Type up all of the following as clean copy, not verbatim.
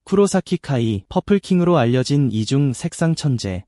쿠로사키 카이, 퍼플킹으로 알려진 이중 색상 천재.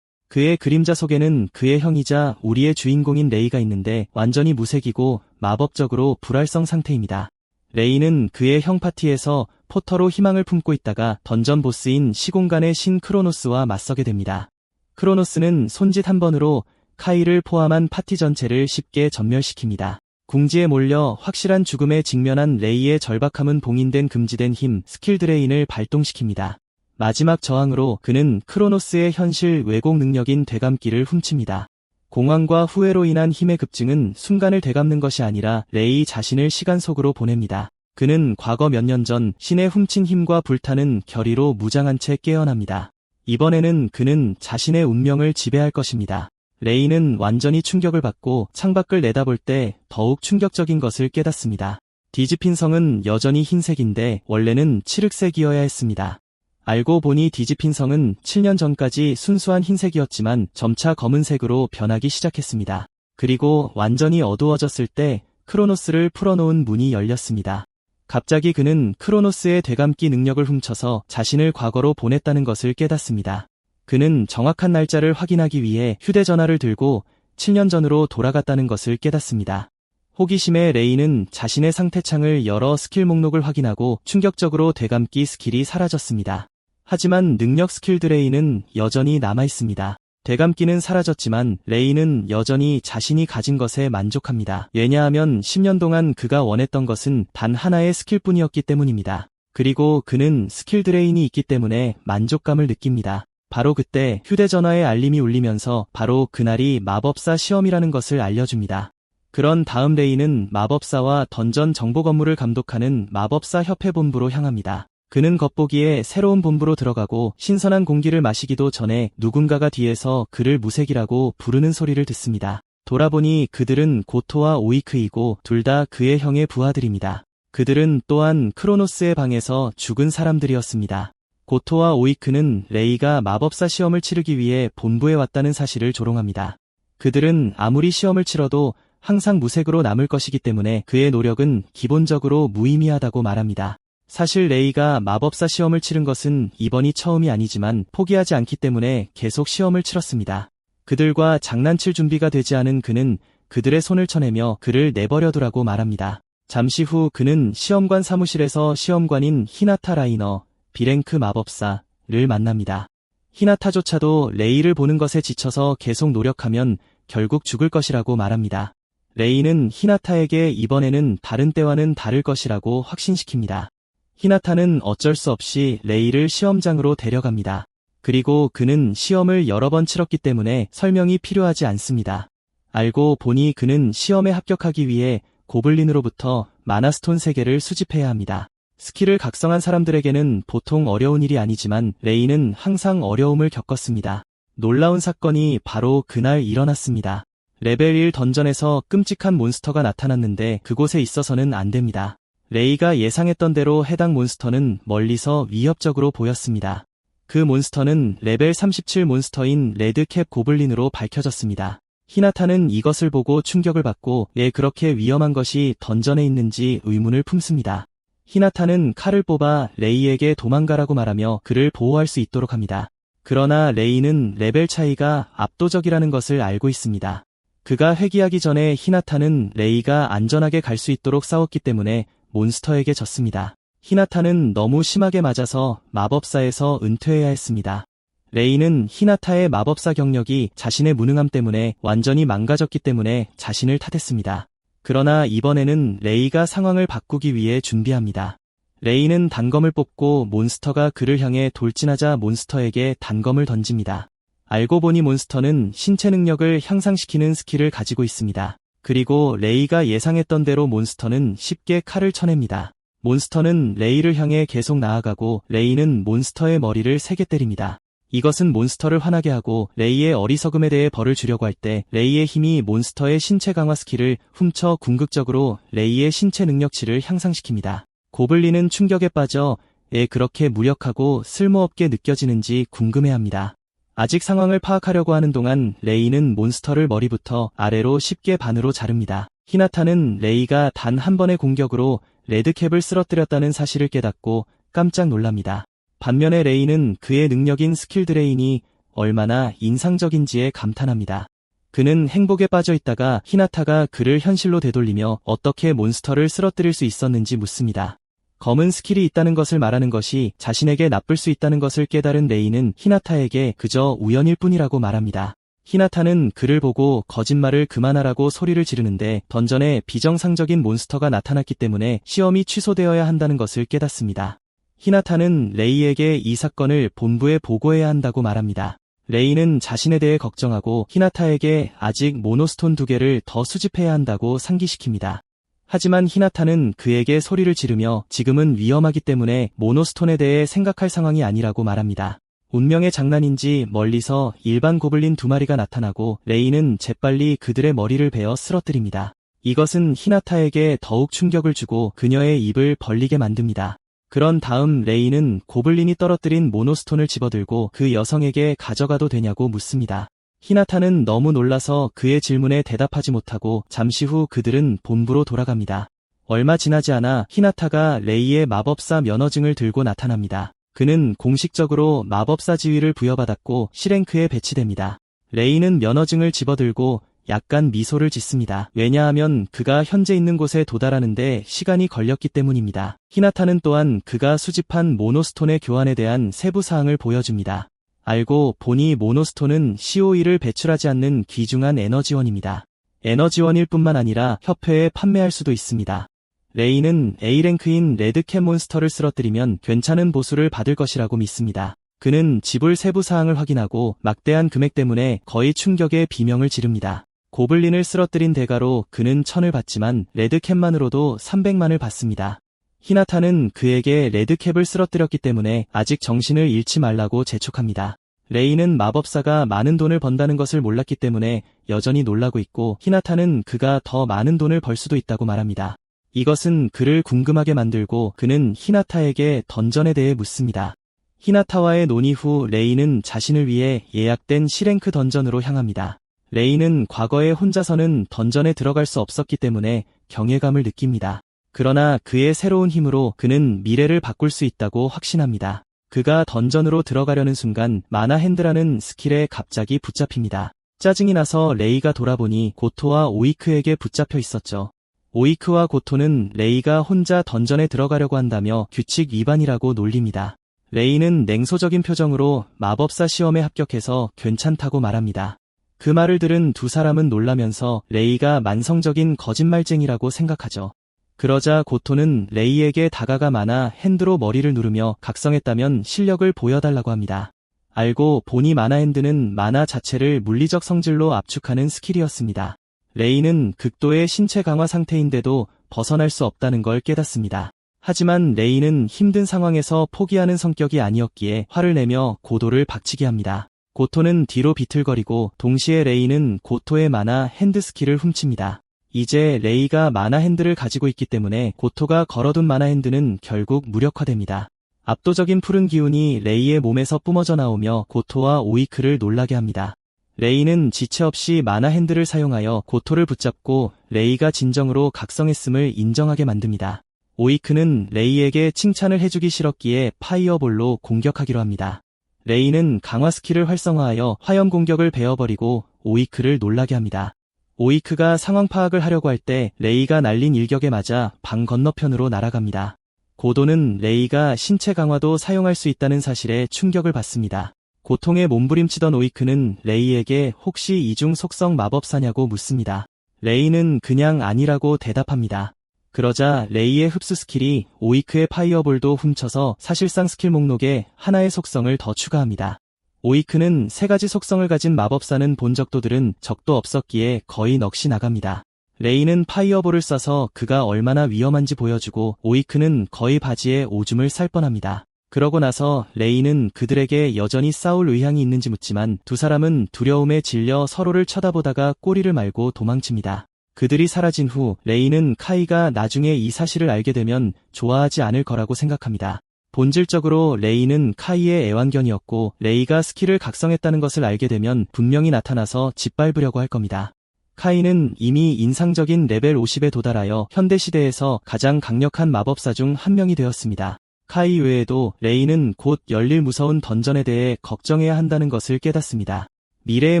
그의 그림자 속에는 그의 형이자 우리의 주인공인 레이가 있는데 완전히 무색이고 마법적으로 불활성 상태입니다. 레이는 그의 형 파티에서 포터로 희망을 품고 있다가 던전 보스인 시공간의 신 크로노스와 맞서게 됩니다. 크로노스는 손짓 한 번으로 카이를 포함한 파티 전체를 쉽게 전멸시킵니다. 궁지에 몰려 확실한 죽음에 직면한 레이의 절박함은 봉인된 금지된 힘 스킬 드레인을 발동시킵니다. 마지막 저항으로 그는 크로노스의 현실 왜곡 능력인 되감기를 훔칩니다. 공황과 후회로 인한 힘의 급증은 순간을 되감는 것이 아니라 레이 자신을 시간 속으로 보냅니다. 그는 과거 몇 년 전 신의 훔친 힘과 불타는 결의로 무장한 채 깨어납니다. 이번에는 그는 자신의 운명을 지배할 것입니다. 레이는 완전히 충격을 받고 창밖을 내다볼 때 더욱 충격적인 것을 깨닫습니다. 디즈핀 성은 여전히 흰색인데 원래는 칠흑색이어야 했습니다. 알고 보니 디즈핀 성은 7년 전까지 순수한 흰색이었지만 점차 검은색으로 변하기 시작했습니다. 그리고 완전히 어두워졌을 때 크로노스를 풀어놓은 문이 열렸습니다. 갑자기 그는 크로노스의 되감기 능력을 훔쳐서 자신을 과거로 보냈다는 것을 깨닫습니다. 그는 정확한 날짜를 확인하기 위해 휴대전화를 들고 7년 전으로 돌아갔다는 것을 깨닫습니다. 호기심에 레이는 자신의 상태창을 열어 스킬 목록을 확인하고 충격적으로 되감기 스킬이 사라졌습니다. 하지만 능력 스킬 드레인은 여전히 남아있습니다. 되감기는 사라졌지만 레이는 여전히 자신이 가진 것에 만족합니다. 왜냐하면 10년 동안 그가 원했던 것은 단 하나의 스킬뿐이었기 때문입니다. 그리고 그는 스킬 드레인이 있기 때문에 만족감을 느낍니다. 바로 그때 휴대전화의 알림이 울리면서 바로 그날이 마법사 시험이라는 것을 알려줍니다. 그런 다음 레이는 마법사와 던전 정보 건물을 감독하는 마법사 협회 본부로 향합니다. 그는 겉보기에 새로운 본부로 들어가고 신선한 공기를 마시기도 전에 누군가가 뒤에서 그를 무색이라고 부르는 소리를 듣습니다. 돌아보니 그들은 고토와 오이크이고 둘 다 그의 형의 부하들입니다. 그들은 또한 크로노스의 방에서 죽은 사람들이었습니다. 고토와 오이크는 레이가 마법사 시험을 치르기 위해 본부에 왔다는 사실을 조롱합니다. 그들은 아무리 시험을 치러도 항상 무색으로 남을 것이기 때문에 그의 노력은 기본적으로 무의미하다고 말합니다. 사실 레이가 마법사 시험을 치른 것은 이번이 처음이 아니지만 포기하지 않기 때문에 계속 시험을 치렀습니다. 그들과 장난칠 준비가 되지 않은 그는 그들의 손을 쳐내며 그를 내버려두라고 말합니다. 잠시 후 그는 시험관 사무실에서 시험관인 히나타 라이너, 비랭크 마법사를 만납니다. 히나타조차도 레이를 보는 것에 지쳐서 계속 노력하면 결국 죽을 것이라고 말합니다. 레이는 히나타에게 이번에는 다른 때와는 다를 것이라고 확신시킵니다. 히나타는 어쩔 수 없이 레이를 시험장으로 데려갑니다. 그리고 그는 시험을 여러 번 치렀기 때문에 설명이 필요하지 않습니다. 알고 보니 그는 시험에 합격하기 위해 고블린으로부터 마나스톤 3개를 수집해야 합니다. 스킬을 각성한 사람들에게는 보통 어려운 일이 아니지만 레이는 항상 어려움을 겪었습니다. 놀라운 사건이 바로 그날 일어났습니다. 레벨 1 던전에서 끔찍한 몬스터가 나타났는데 그곳에 있어서는 안 됩니다. 레이가 예상했던 대로 해당 몬스터는 멀리서 위협적으로 보였습니다. 그 몬스터는 레벨 37 몬스터인 레드캡 고블린으로 밝혀졌습니다. 히나타는 이것을 보고 충격을 받고 왜 그렇게 위험한 것이 던전에 있는지 의문을 품습니다. 히나타는 칼을 뽑아 레이에게 도망가라고 말하며 그를 보호할 수 있도록 합니다. 그러나 레이는 레벨 차이가 압도적이라는 것을 알고 있습니다. 그가 회귀하기 전에 히나타는 레이가 안전하게 갈 수 있도록 싸웠기 때문에 몬스터에게 졌습니다. 히나타는 너무 심하게 맞아서 마법사에서 은퇴해야 했습니다. 레이는 히나타의 마법사 경력이 자신의 무능함 때문에 완전히 망가졌기 때문에 자신을 탓했습니다. 그러나 이번에는 레이가 상황을 바꾸기 위해 준비합니다. 레이는 단검을 뽑고 몬스터가 그를 향해 돌진하자 몬스터에게 단검을 던집니다. 알고 보니 몬스터는 신체 능력을 향상시키는 스킬을 가지고 있습니다. 그리고 레이가 예상했던 대로 몬스터는 쉽게 칼을 쳐냅니다. 몬스터는 레이를 향해 계속 나아가고 레이는 몬스터의 머리를 3개 때립니다. 이것은 몬스터를 화나게 하고 레이의 어리석음에 대해 벌을 주려고 할 때 레이의 힘이 몬스터의 신체 강화 스킬을 훔쳐 궁극적으로 레이의 신체 능력치를 향상시킵니다. 고블린은 충격에 빠져 왜 그렇게 무력하고 쓸모없게 느껴지는지 궁금해합니다. 아직 상황을 파악하려고 하는 동안 레이는 몬스터를 머리부터 아래로 쉽게 반으로 자릅니다. 히나타는 레이가 단 한 번의 공격으로 레드캡을 쓰러뜨렸다는 사실을 깨닫고 깜짝 놀랍니다. 반면에 레이는 그의 능력인 스킬 드레인이 얼마나 인상적인지에 감탄합니다. 그는 행복에 빠져 있다가 히나타가 그를 현실로 되돌리며 어떻게 몬스터를 쓰러뜨릴 수 있었는지 묻습니다. 검은 스킬이 있다는 것을 말하는 것이 자신에게 나쁠 수 있다는 것을 깨달은 레이는 히나타에게 그저 우연일 뿐이라고 말합니다. 히나타는 그를 보고 거짓말을 그만하라고 소리를 지르는데 던전에 비정상적인 몬스터가 나타났기 때문에 시험이 취소되어야 한다는 것을 깨닫습니다. 히나타는 레이에게 이 사건을 본부에 보고해야 한다고 말합니다. 레이는 자신에 대해 걱정하고 히나타에게 아직 모노스톤 2개를 더 수집해야 한다고 상기시킵니다. 하지만 히나타는 그에게 소리를 지르며 지금은 위험하기 때문에 모노스톤에 대해 생각할 상황이 아니라고 말합니다. 운명의 장난인지 멀리서 일반 고블린 2마리가 나타나고 레이는 재빨리 그들의 머리를 베어 쓰러뜨립니다. 이것은 히나타에게 더욱 충격을 주고 그녀의 입을 벌리게 만듭니다. 그런 다음 레이는 고블린이 떨어뜨린 모노스톤을 집어들고 그 여성에게 가져가도 되냐고 묻습니다. 히나타는 너무 놀라서 그의 질문에 대답하지 못하고 잠시 후 그들은 본부로 돌아갑니다. 얼마 지나지 않아 히나타가 레이의 마법사 면허증을 들고 나타납니다. 그는 공식적으로 마법사 지위를 부여받았고 C랭크에 배치됩니다. 레이는 면허증을 집어들고 약간 미소를 짓습니다. 왜냐하면 그가 현재 있는 곳에 도달하는데 시간이 걸렸기 때문입니다. 히나타는 또한 그가 수집한 모노스톤의 교환에 대한 세부 사항을 보여줍니다. 알고 보니 모노스톤은 COE를 배출하지 않는 귀중한 에너지원입니다. 에너지원일 뿐만 아니라 협회에 판매할 수도 있습니다. 레이는 A랭크인 레드캡 몬스터를 쓰러뜨리면 괜찮은 보수를 받을 것이라고 믿습니다. 그는 지불 세부 사항을 확인하고 막대한 금액 때문에 거의 충격의 비명을 지릅니다. 고블린을 쓰러뜨린 대가로 그는 1000을 받지만 레드캡만으로도 300만을 받습니다. 히나타는 그에게 레드캡을 쓰러뜨렸기 때문에 아직 정신을 잃지 말라고 재촉합니다. 레이는 마법사가 많은 돈을 번다는 것을 몰랐기 때문에 여전히 놀라고 있고 히나타는 그가 더 많은 돈을 벌 수도 있다고 말합니다. 이것은 그를 궁금하게 만들고 그는 히나타에게 던전에 대해 묻습니다. 히나타와의 논의 후 레이는 자신을 위해 예약된 C랭크 던전으로 향합니다. 레이는 과거에 혼자서는 던전에 들어갈 수 없었기 때문에 경외감을 느낍니다. 그러나 그의 새로운 힘으로 그는 미래를 바꿀 수 있다고 확신합니다. 그가 던전으로 들어가려는 순간 마나 핸드라는 스킬에 갑자기 붙잡힙니다. 짜증이 나서 레이가 돌아보니 고토와 오이크에게 붙잡혀 있었죠. 오이크와 고토는 레이가 혼자 던전에 들어가려고 한다며 규칙 위반이라고 놀립니다. 레이는 냉소적인 표정으로 마법사 시험에 합격해서 괜찮다고 말합니다. 그 말을 들은 두 사람은 놀라면서 레이가 만성적인 거짓말쟁이라고 생각하죠. 그러자 고토는 레이에게 다가가 마나 핸드로 머리를 누르며 각성했다면 실력을 보여달라고 합니다. 알고 보니 마나 핸드는 마나 자체를 물리적 성질로 압축하는 스킬이었습니다. 레이는 극도의 신체 강화 상태인데도 벗어날 수 없다는 걸 깨닫습니다. 하지만 레이는 힘든 상황에서 포기하는 성격이 아니었기에 화를 내며 고도를 박치게 합니다. 고토는 뒤로 비틀거리고 동시에 레이는 고토의 마나 핸드 스킬을 훔칩니다. 이제 레이가 마나 핸드를 가지고 있기 때문에 고토가 걸어둔 마나 핸드는 결국 무력화됩니다. 압도적인 푸른 기운이 레이의 몸에서 뿜어져 나오며 고토와 오이크를 놀라게 합니다. 레이는 지체 없이 마나 핸드를 사용하여 고토를 붙잡고 레이가 진정으로 각성했음을 인정하게 만듭니다. 오이크는 레이에게 칭찬을 해주기 싫었기에 파이어볼로 공격하기로 합니다. 레이는 강화 스킬을 활성화하여 화염 공격을 베어버리고 오이크를 놀라게 합니다. 오이크가 상황 파악을 하려고 할 때 레이가 날린 일격에 맞아 방 건너편으로 날아갑니다. 고도는 레이가 신체 강화도 사용할 수 있다는 사실에 충격을 받습니다. 고통에 몸부림치던 오이크는 레이에게 혹시 이중 속성 마법사냐고 묻습니다. 레이는 그냥 아니라고 대답합니다. 그러자 레이의 흡수 스킬이 오이크의 파이어볼도 훔쳐서 사실상 스킬 목록에 하나의 속성을 더 추가합니다. 오이크는 3가지 속성을 가진 마법사는 본 적도 들은 적도 없었기에 거의 넋이 나갑니다. 레이는 파이어볼을 쏴서 그가 얼마나 위험한지 보여주고 오이크는 거의 바지에 오줌을 쌀 뻔합니다. 그러고 나서 레이는 그들에게 여전히 싸울 의향이 있는지 묻지만 두 사람은 두려움에 질려 서로를 쳐다보다가 꼬리를 말고 도망칩니다. 그들이 사라진 후 레이는 카이가 나중에 이 사실을 알게 되면 좋아하지 않을 거라고 생각합니다. 본질적으로 레이는 카이의 애완견이었고 레이가 스킬을 각성했다는 것을 알게 되면 분명히 나타나서 짓밟으려고 할 겁니다. 카이는 이미 인상적인 레벨 50에 도달하여 현대시대에서 가장 강력한 마법사 중 한 명이 되었습니다. 카이 외에도 레이는 곧 열릴 무서운 던전에 대해 걱정해야 한다는 것을 깨닫습니다. 미래의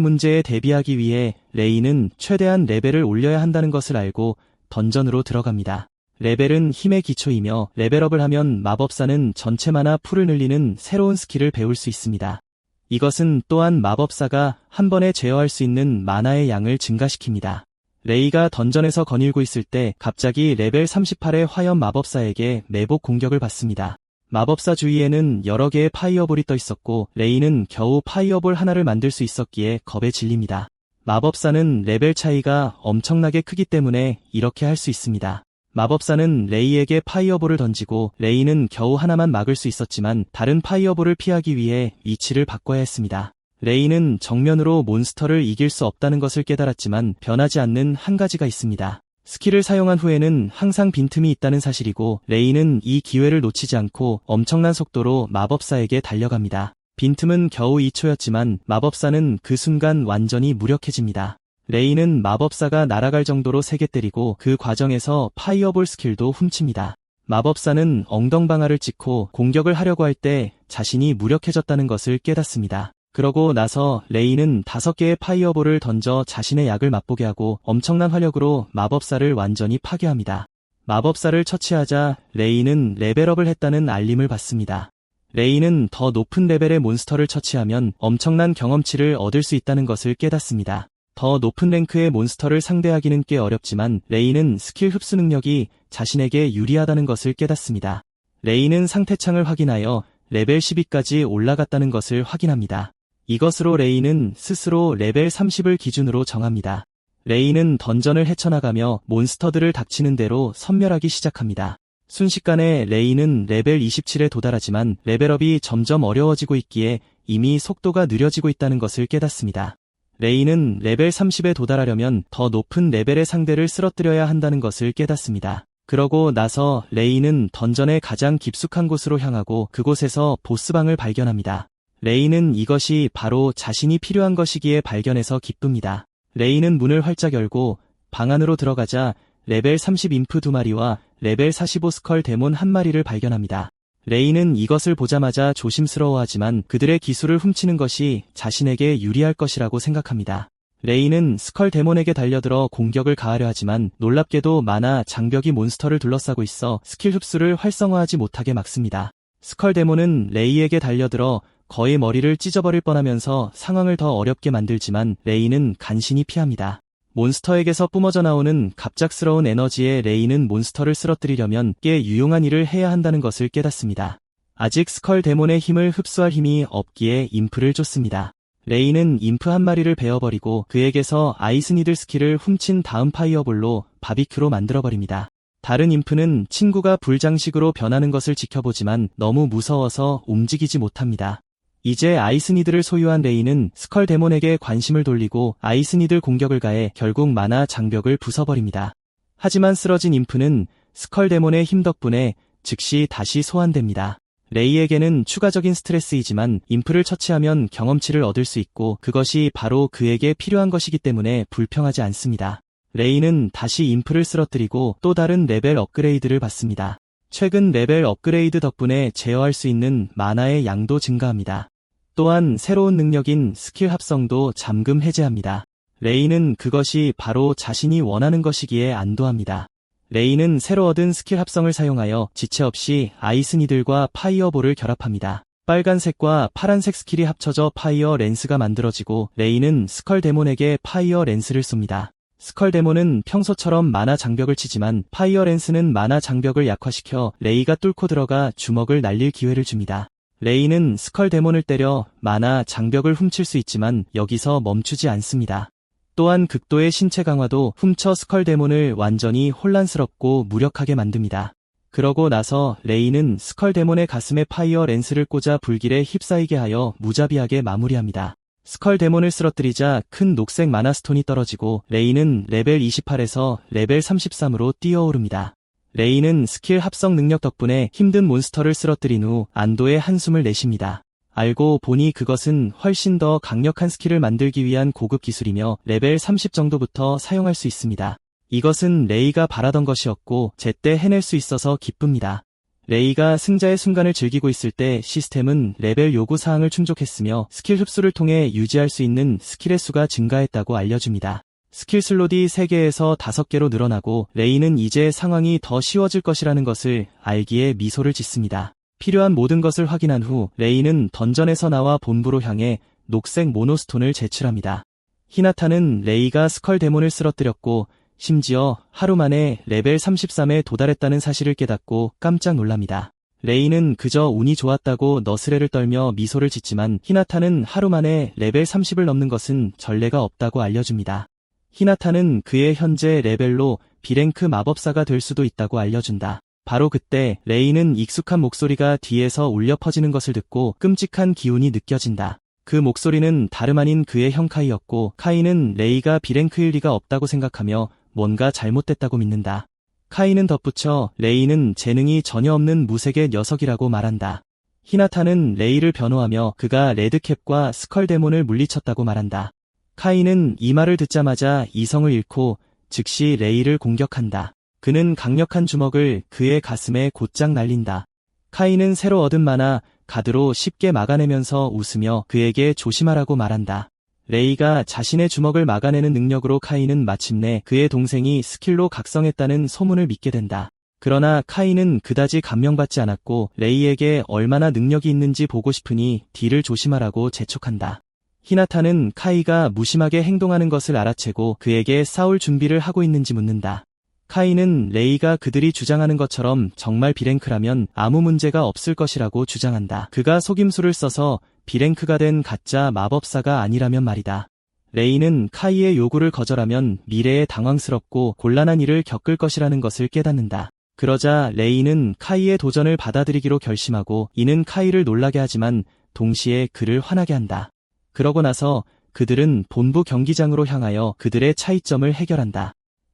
문제에 대비하기 위해 레이는 최대한 레벨을 올려야 한다는 것을 알고 던전으로 들어갑니다. 레벨은 힘의 기초이며 레벨업을 하면 마법사는 전체 마나 풀을 늘리는 새로운 스킬을 배울 수 있습니다. 이것은 또한 마법사가 한 번에 제어할 수 있는 마나의 양을 증가시킵니다. 레이가 던전에서 거닐고 있을 때 갑자기 레벨 38의 화염 마법사에게 매복 공격을 받습니다. 마법사 주위에는 여러 개의 파이어볼이 떠 있었고 레이는 겨우 파이어볼 하나를 만들 수 있었기에 겁에 질립니다. 마법사는 레벨 차이가 엄청나게 크기 때문에 이렇게 할 수 있습니다. 마법사는 레이에게 파이어볼을 던지고 레이는 겨우 하나만 막을 수 있었지만 다른 파이어볼을 피하기 위해 위치를 바꿔야 했습니다. 레이는 정면으로 몬스터를 이길 수 없다는 것을 깨달았지만 변하지 않는 한 가지가 있습니다. 스킬을 사용한 후에는 항상 빈틈이 있다는 사실이고 레이는 이 기회를 놓치지 않고 엄청난 속도로 마법사에게 달려갑니다. 빈틈은 겨우 2초였지만 마법사는 그 순간 완전히 무력해집니다. 레이는 마법사가 날아갈 정도로 세게 때리고 그 과정에서 파이어볼 스킬도 훔칩니다. 마법사는 엉덩방아를 찍고 공격을 하려고 할 때 자신이 무력해졌다는 것을 깨닫습니다. 그러고 나서 레이는 5개의 파이어볼을 던져 자신의 약을 맛보게 하고 엄청난 화력으로 마법사를 완전히 파괴합니다. 마법사를 처치하자 레이는 레벨업을 했다는 알림을 받습니다. 레이는 더 높은 레벨의 몬스터를 처치하면 엄청난 경험치를 얻을 수 있다는 것을 깨닫습니다. 더 높은 랭크의 몬스터를 상대하기는 꽤 어렵지만 레이는 스킬 흡수 능력이 자신에게 유리하다는 것을 깨닫습니다. 레이는 상태창을 확인하여 레벨 12까지 올라갔다는 것을 확인합니다. 이것으로 레이는 스스로 레벨 30을 기준으로 정합니다. 레이는 던전을 헤쳐나가며 몬스터들을 닥치는 대로 섬멸하기 시작합니다. 순식간에 레이는 레벨 27에 도달하지만 레벨업이 점점 어려워지고 있기에 이미 속도가 느려지고 있다는 것을 깨닫습니다. 레이는 레벨 30에 도달하려면 더 높은 레벨의 상대를 쓰러뜨려야 한다는 것을 깨닫습니다. 그러고 나서 레이는 던전의 가장 깊숙한 곳으로 향하고 그곳에서 보스방을 발견합니다. 레이는 이것이 바로 자신이 필요한 것이기에 발견해서 기쁩니다. 레이는 문을 활짝 열고 방 안으로 들어가자 레벨 30 인프 2마리와 레벨 45 스컬 데몬 1마리를 발견합니다. 레이는 이것을 보자마자 조심스러워하지만 그들의 기술을 훔치는 것이 자신에게 유리할 것이라고 생각합니다. 레이는 스컬 데몬에게 달려들어 공격을 가하려 하지만 놀랍게도 마나 장벽이 몬스터를 둘러싸고 있어 스킬 흡수를 활성화하지 못하게 막습니다. 스컬 데몬은 레이에게 달려들어 거의 머리를 찢어버릴 뻔하면서 상황을 더 어렵게 만들지만 레이는 간신히 피합니다. 몬스터에게서 뿜어져 나오는 갑작스러운 에너지에 레이는 몬스터를 쓰러뜨리려면 꽤 유용한 일을 해야 한다는 것을 깨닫습니다. 아직 스컬 데몬의 힘을 흡수할 힘이 없기에 인프를 쫓습니다. 레이는 인프 1마리를 베어버리고 그에게서 아이스니들 스킬을 훔친 다음 파이어볼로 바비큐로 만들어버립니다. 다른 인프는 친구가 불장식으로 변하는 것을 지켜보지만 너무 무서워서 움직이지 못합니다. 이제 아이스니들을 소유한 레이는 스컬 데몬에게 관심을 돌리고 아이스니들 공격을 가해 결국 마나 장벽을 부숴버립니다. 하지만 쓰러진 인프는 스컬 데몬의 힘 덕분에 즉시 다시 소환됩니다. 레이에게는 추가적인 스트레스이지만 인프를 처치하면 경험치를 얻을 수 있고 그것이 바로 그에게 필요한 것이기 때문에 불평하지 않습니다. 레이는 다시 인프를 쓰러뜨리고 또 다른 레벨 업그레이드를 받습니다. 최근 레벨 업그레이드 덕분에 제어할 수 있는 마나의 양도 증가합니다. 또한 새로운 능력인 스킬 합성도 잠금 해제합니다. 레이는 그것이 바로 자신이 원하는 것이기에 안도합니다. 레이는 새로 얻은 스킬 합성을 사용하여 지체 없이 아이스니들과 파이어볼을 결합합니다. 빨간색과 파란색 스킬이 합쳐져 파이어 랜스가 만들어지고 레이는 스컬 데몬에게 파이어 랜스를 쏩니다. 스컬 데몬은 평소처럼 마나 장벽을 치지만 파이어 랜스는 마나 장벽을 약화시켜 레이가 뚫고 들어가 주먹을 날릴 기회를 줍니다. 레이는 스컬 데몬을 때려 마나 장벽을 훔칠 수 있지만 여기서 멈추지 않습니다. 또한 극도의 신체 강화도 훔쳐 스컬 데몬을 완전히 혼란스럽고 무력하게 만듭니다. 그러고 나서 레이는 스컬 데몬의 가슴에 파이어 랜스를 꽂아 불길에 휩싸이게 하여 무자비하게 마무리합니다. 스컬 데몬을 쓰러뜨리자 큰 녹색 마나 스톤이 떨어지고 레이는 레벨 28에서 레벨 33으로 뛰어오릅니다. 레이는 스킬 합성 능력 덕분에 힘든 몬스터를 쓰러뜨린 후 안도의 한숨을 내쉽니다. 알고 보니 그것은 훨씬 더 강력한 스킬을 만들기 위한 고급 기술이며 레벨 30 정도부터 사용할 수 있습니다. 이것은 레이가 바라던 것이었고 제때 해낼 수 있어서 기쁩니다. 레이가 승자의 순간을 즐기고 있을 때 시스템은 레벨 요구 사항을 충족했으며 스킬 흡수를 통해 유지할 수 있는 스킬의 수가 증가했다고 알려줍니다. 스킬 슬롯이 3개에서 5개로 늘어나고 레이는 이제 상황이 더 쉬워질 것이라는 것을 알기에 미소를 짓습니다. 필요한 모든 것을 확인한 후 레이는 던전에서 나와 본부로 향해 녹색 모노스톤을 제출합니다. 히나타는 레이가 스컬 데몬을 쓰러뜨렸고 심지어 하루 만에 레벨 33에 도달했다는 사실을 깨닫고 깜짝 놀랍니다. 레이는 그저 운이 좋았다고 너스레를 떨며 미소를 짓지만 히나타는 하루 만에 레벨 30을 넘는 것은 전례가 없다고 알려줍니다. 히나타는 그의 현재 레벨로 B랭크 마법사가 될 수도 있다고 알려준다. 바로 그때 레이는 익숙한 목소리가 뒤에서 울려 퍼지는 것을 듣고 끔찍한 기운이 느껴진다. 그 목소리는 다름 아닌 그의 형 카이였고 카이는 레이가 B랭크일 리가 없다고 생각하며 뭔가 잘못됐다고 믿는다. 카이는 덧붙여 레이는 재능이 전혀 없는 무색의 녀석이라고 말한다. 히나타는 레이를 변호하며 그가 레드캡과 스컬 데몬을 물리쳤다고 말한다. 카이는 이 말을 듣자마자 이성을 잃고 즉시 레이를 공격한다. 그는 강력한 주먹을 그의 가슴에 곧장 날린다. 카이는 새로 얻은 마나 가드로 쉽게 막아내면서 웃으며 그에게 조심하라고 말한다. 레이가 자신의 주먹을 막아내는 능력으로 카이는 마침내 그의 동생이 스킬로 각성했다는 소문을 믿게 된다. 그러나 카이는 그다지 감명받지 않았고 레이에게 얼마나 능력이 있는지 보고 싶으니 딜을 조심하라고 재촉한다. 히나타는 카이가 무심하게 행동하는 것을 알아채고 그에게 싸울 준비를 하고 있는지 묻는다. 카이는 레이가 그들이 주장하는 것처럼 정말 B랭크라면 아무 문제가 없을 것이라고 주장한다. 그가 속임수를 써서 B랭크가 된 가짜 마법사가 아니라면 말이다. 레이는 카이의 요구를 거절하면 미래에 당황스럽고 곤란한 일을 겪을 것이라는 것을 깨닫는다. 그러자 레이는 카이의 도전을 받아들이기로 결심하고 이는 카이를 놀라게 하지만 동시에 그를 화나게 한다. 그러고 나서 그들은 본부 경기장으로 향하여 그들의 차이점을 해결한다.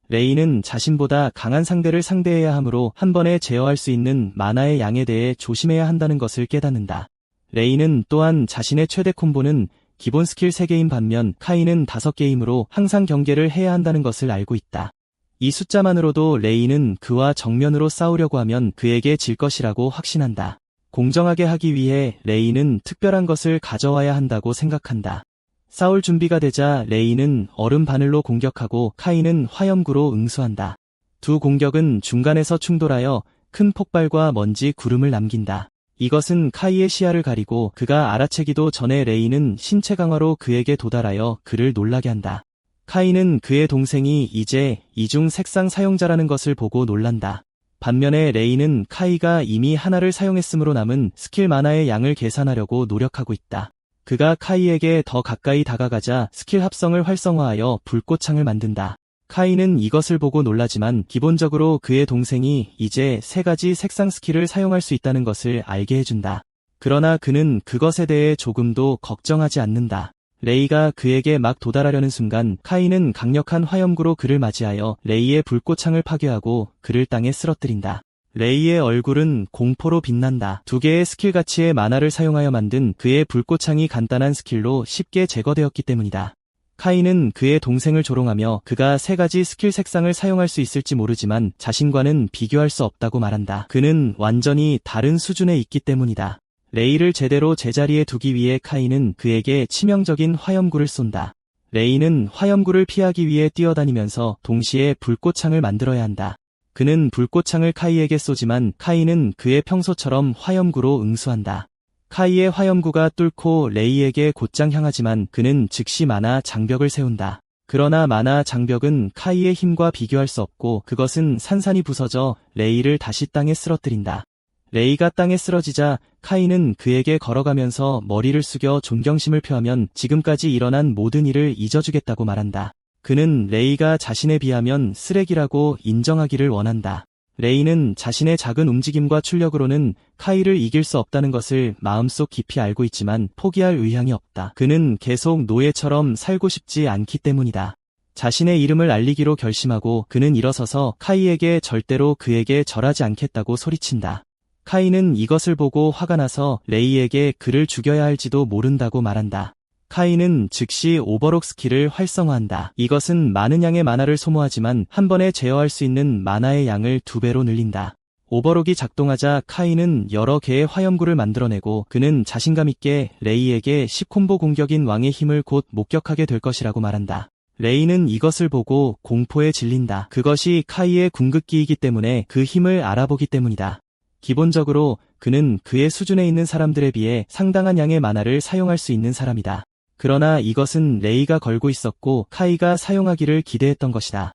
레이는 자신보다 강한 상대를 상대해야 하므로 한 번에 제어할 수 있는 마나의 양에 대해 조심해야 한다는 것을 깨닫는다. 레이는 또한 자신의 최대 콤보는 기본 스킬 3개인 반면 카이는 5개이므로 항상 경계를 해야 한다는 것을 알고 있다. 이 숫자만으로도 레이는 그와 정면으로 싸우려고 하면 그에게 질 것이라고 확신한다. 공정하게 하기 위해 레이는 특별한 것을 가져와야 한다고 생각한다. 싸울 준비가 되자 레이는 얼음 바늘로 공격하고 카이는 화염구로 응수한다. 두 공격은 중간에서 충돌하여 큰 폭발과 먼지 구름을 남긴다. 이것은 카이의 시야를 가리고 그가 알아채기도 전에 레이는 신체 강화로 그에게 도달하여 그를 놀라게 한다. 카이는 그의 동생이 이제 이중 색상 사용자라는 것을 보고 놀란다. 반면에 레이는 카이가 이미 하나를 사용했으므로 남은 스킬 마나의 양을 계산하려고 노력하고 있다. 그가 카이에게 더 가까이 다가가자 스킬 합성을 활성화하여 불꽃창을 만든다. 카이는 이것을 보고 놀라지만 기본적으로 그의 동생이 이제 3가지 색상 스킬을 사용할 수 있다는 것을 알게 해준다. 그러나 그는 그것에 대해 조금도 걱정하지 않는다. 레이가 그에게 막 도달하려는 순간 카이는 강력한 화염구로 그를 맞이하여 레이의 불꽃창을 파괴하고 그를 땅에 쓰러뜨린다. 레이의 얼굴은 공포로 빛난다. 2개의 스킬 가치의 마나를 사용하여 만든 그의 불꽃창이 간단한 스킬로 쉽게 제거되었기 때문이다. 카이는 그의 동생을 조롱하며 그가 3가지 스킬 색상을 사용할 수 있을지 모르지만 자신과는 비교할 수 없다고 말한다. 그는 완전히 다른 수준에 있기 때문이다. 레이를 제대로 제자리에 두기 위해 카이는 그에게 치명적인 화염구를 쏜다. 레이는 화염구를 피하기 위해 뛰어다니면서 동시에 불꽃창을 만들어야 한다. 그는 불꽃창을 카이에게 쏘지만 카이는 그의 평소처럼 화염구로 응수한다. 카이의 화염구가 뚫고 레이에게 곧장 향하지만 그는 즉시 마나 장벽을 세운다. 그러나 마나 장벽은 카이의 힘과 비교할 수 없고 그것은 산산이 부서져 레이를 다시 땅에 쓰러뜨린다. 레이가 땅에 쓰러지자 카이는 그에게 걸어가면서 머리를 숙여 존경심을 표하면 지금까지 일어난 모든 일을 잊어주겠다고 말한다. 그는 레이가 자신에 비하면 쓰레기라고 인정하기를 원한다. 레이는 자신의 작은 움직임과 출력으로는 카이를 이길 수 없다는 것을 마음속 깊이 알고 있지만 포기할 의향이 없다. 그는 계속 노예처럼 살고 싶지 않기 때문이다. 자신의 이름을 알리기로 결심하고 그는 일어서서 카이에게 절대로 그에게 절하지 않겠다고 소리친다. 카이는 이것을 보고 화가 나서 레이에게 그를 죽여야 할지도 모른다고 말한다. 카이는 즉시 오버록 스킬을 활성화한다. 이것은 많은 양의 마나를 소모하지만 한 번에 제어할 수 있는 마나의 양을 2배로 늘린다. 오버록이 작동하자 카이는 여러 개의 화염구를 만들어내고 그는 자신감 있게 레이에게 10콤보 공격인 왕의 힘을 곧 목격하게 될 것이라고 말한다. 레이는 이것을 보고 공포에 질린다. 그것이 카이의 궁극기이기 때문에 그 힘을 알아보기 때문이다. 기본적으로 그는 그의 수준에 있는 사람들에 비해 상당한 양의 마나를 사용할 수 있는 사람이다. 그러나 이것은 레이가 걸고 있었고 카이가 사용하기를 기대했던 것이다.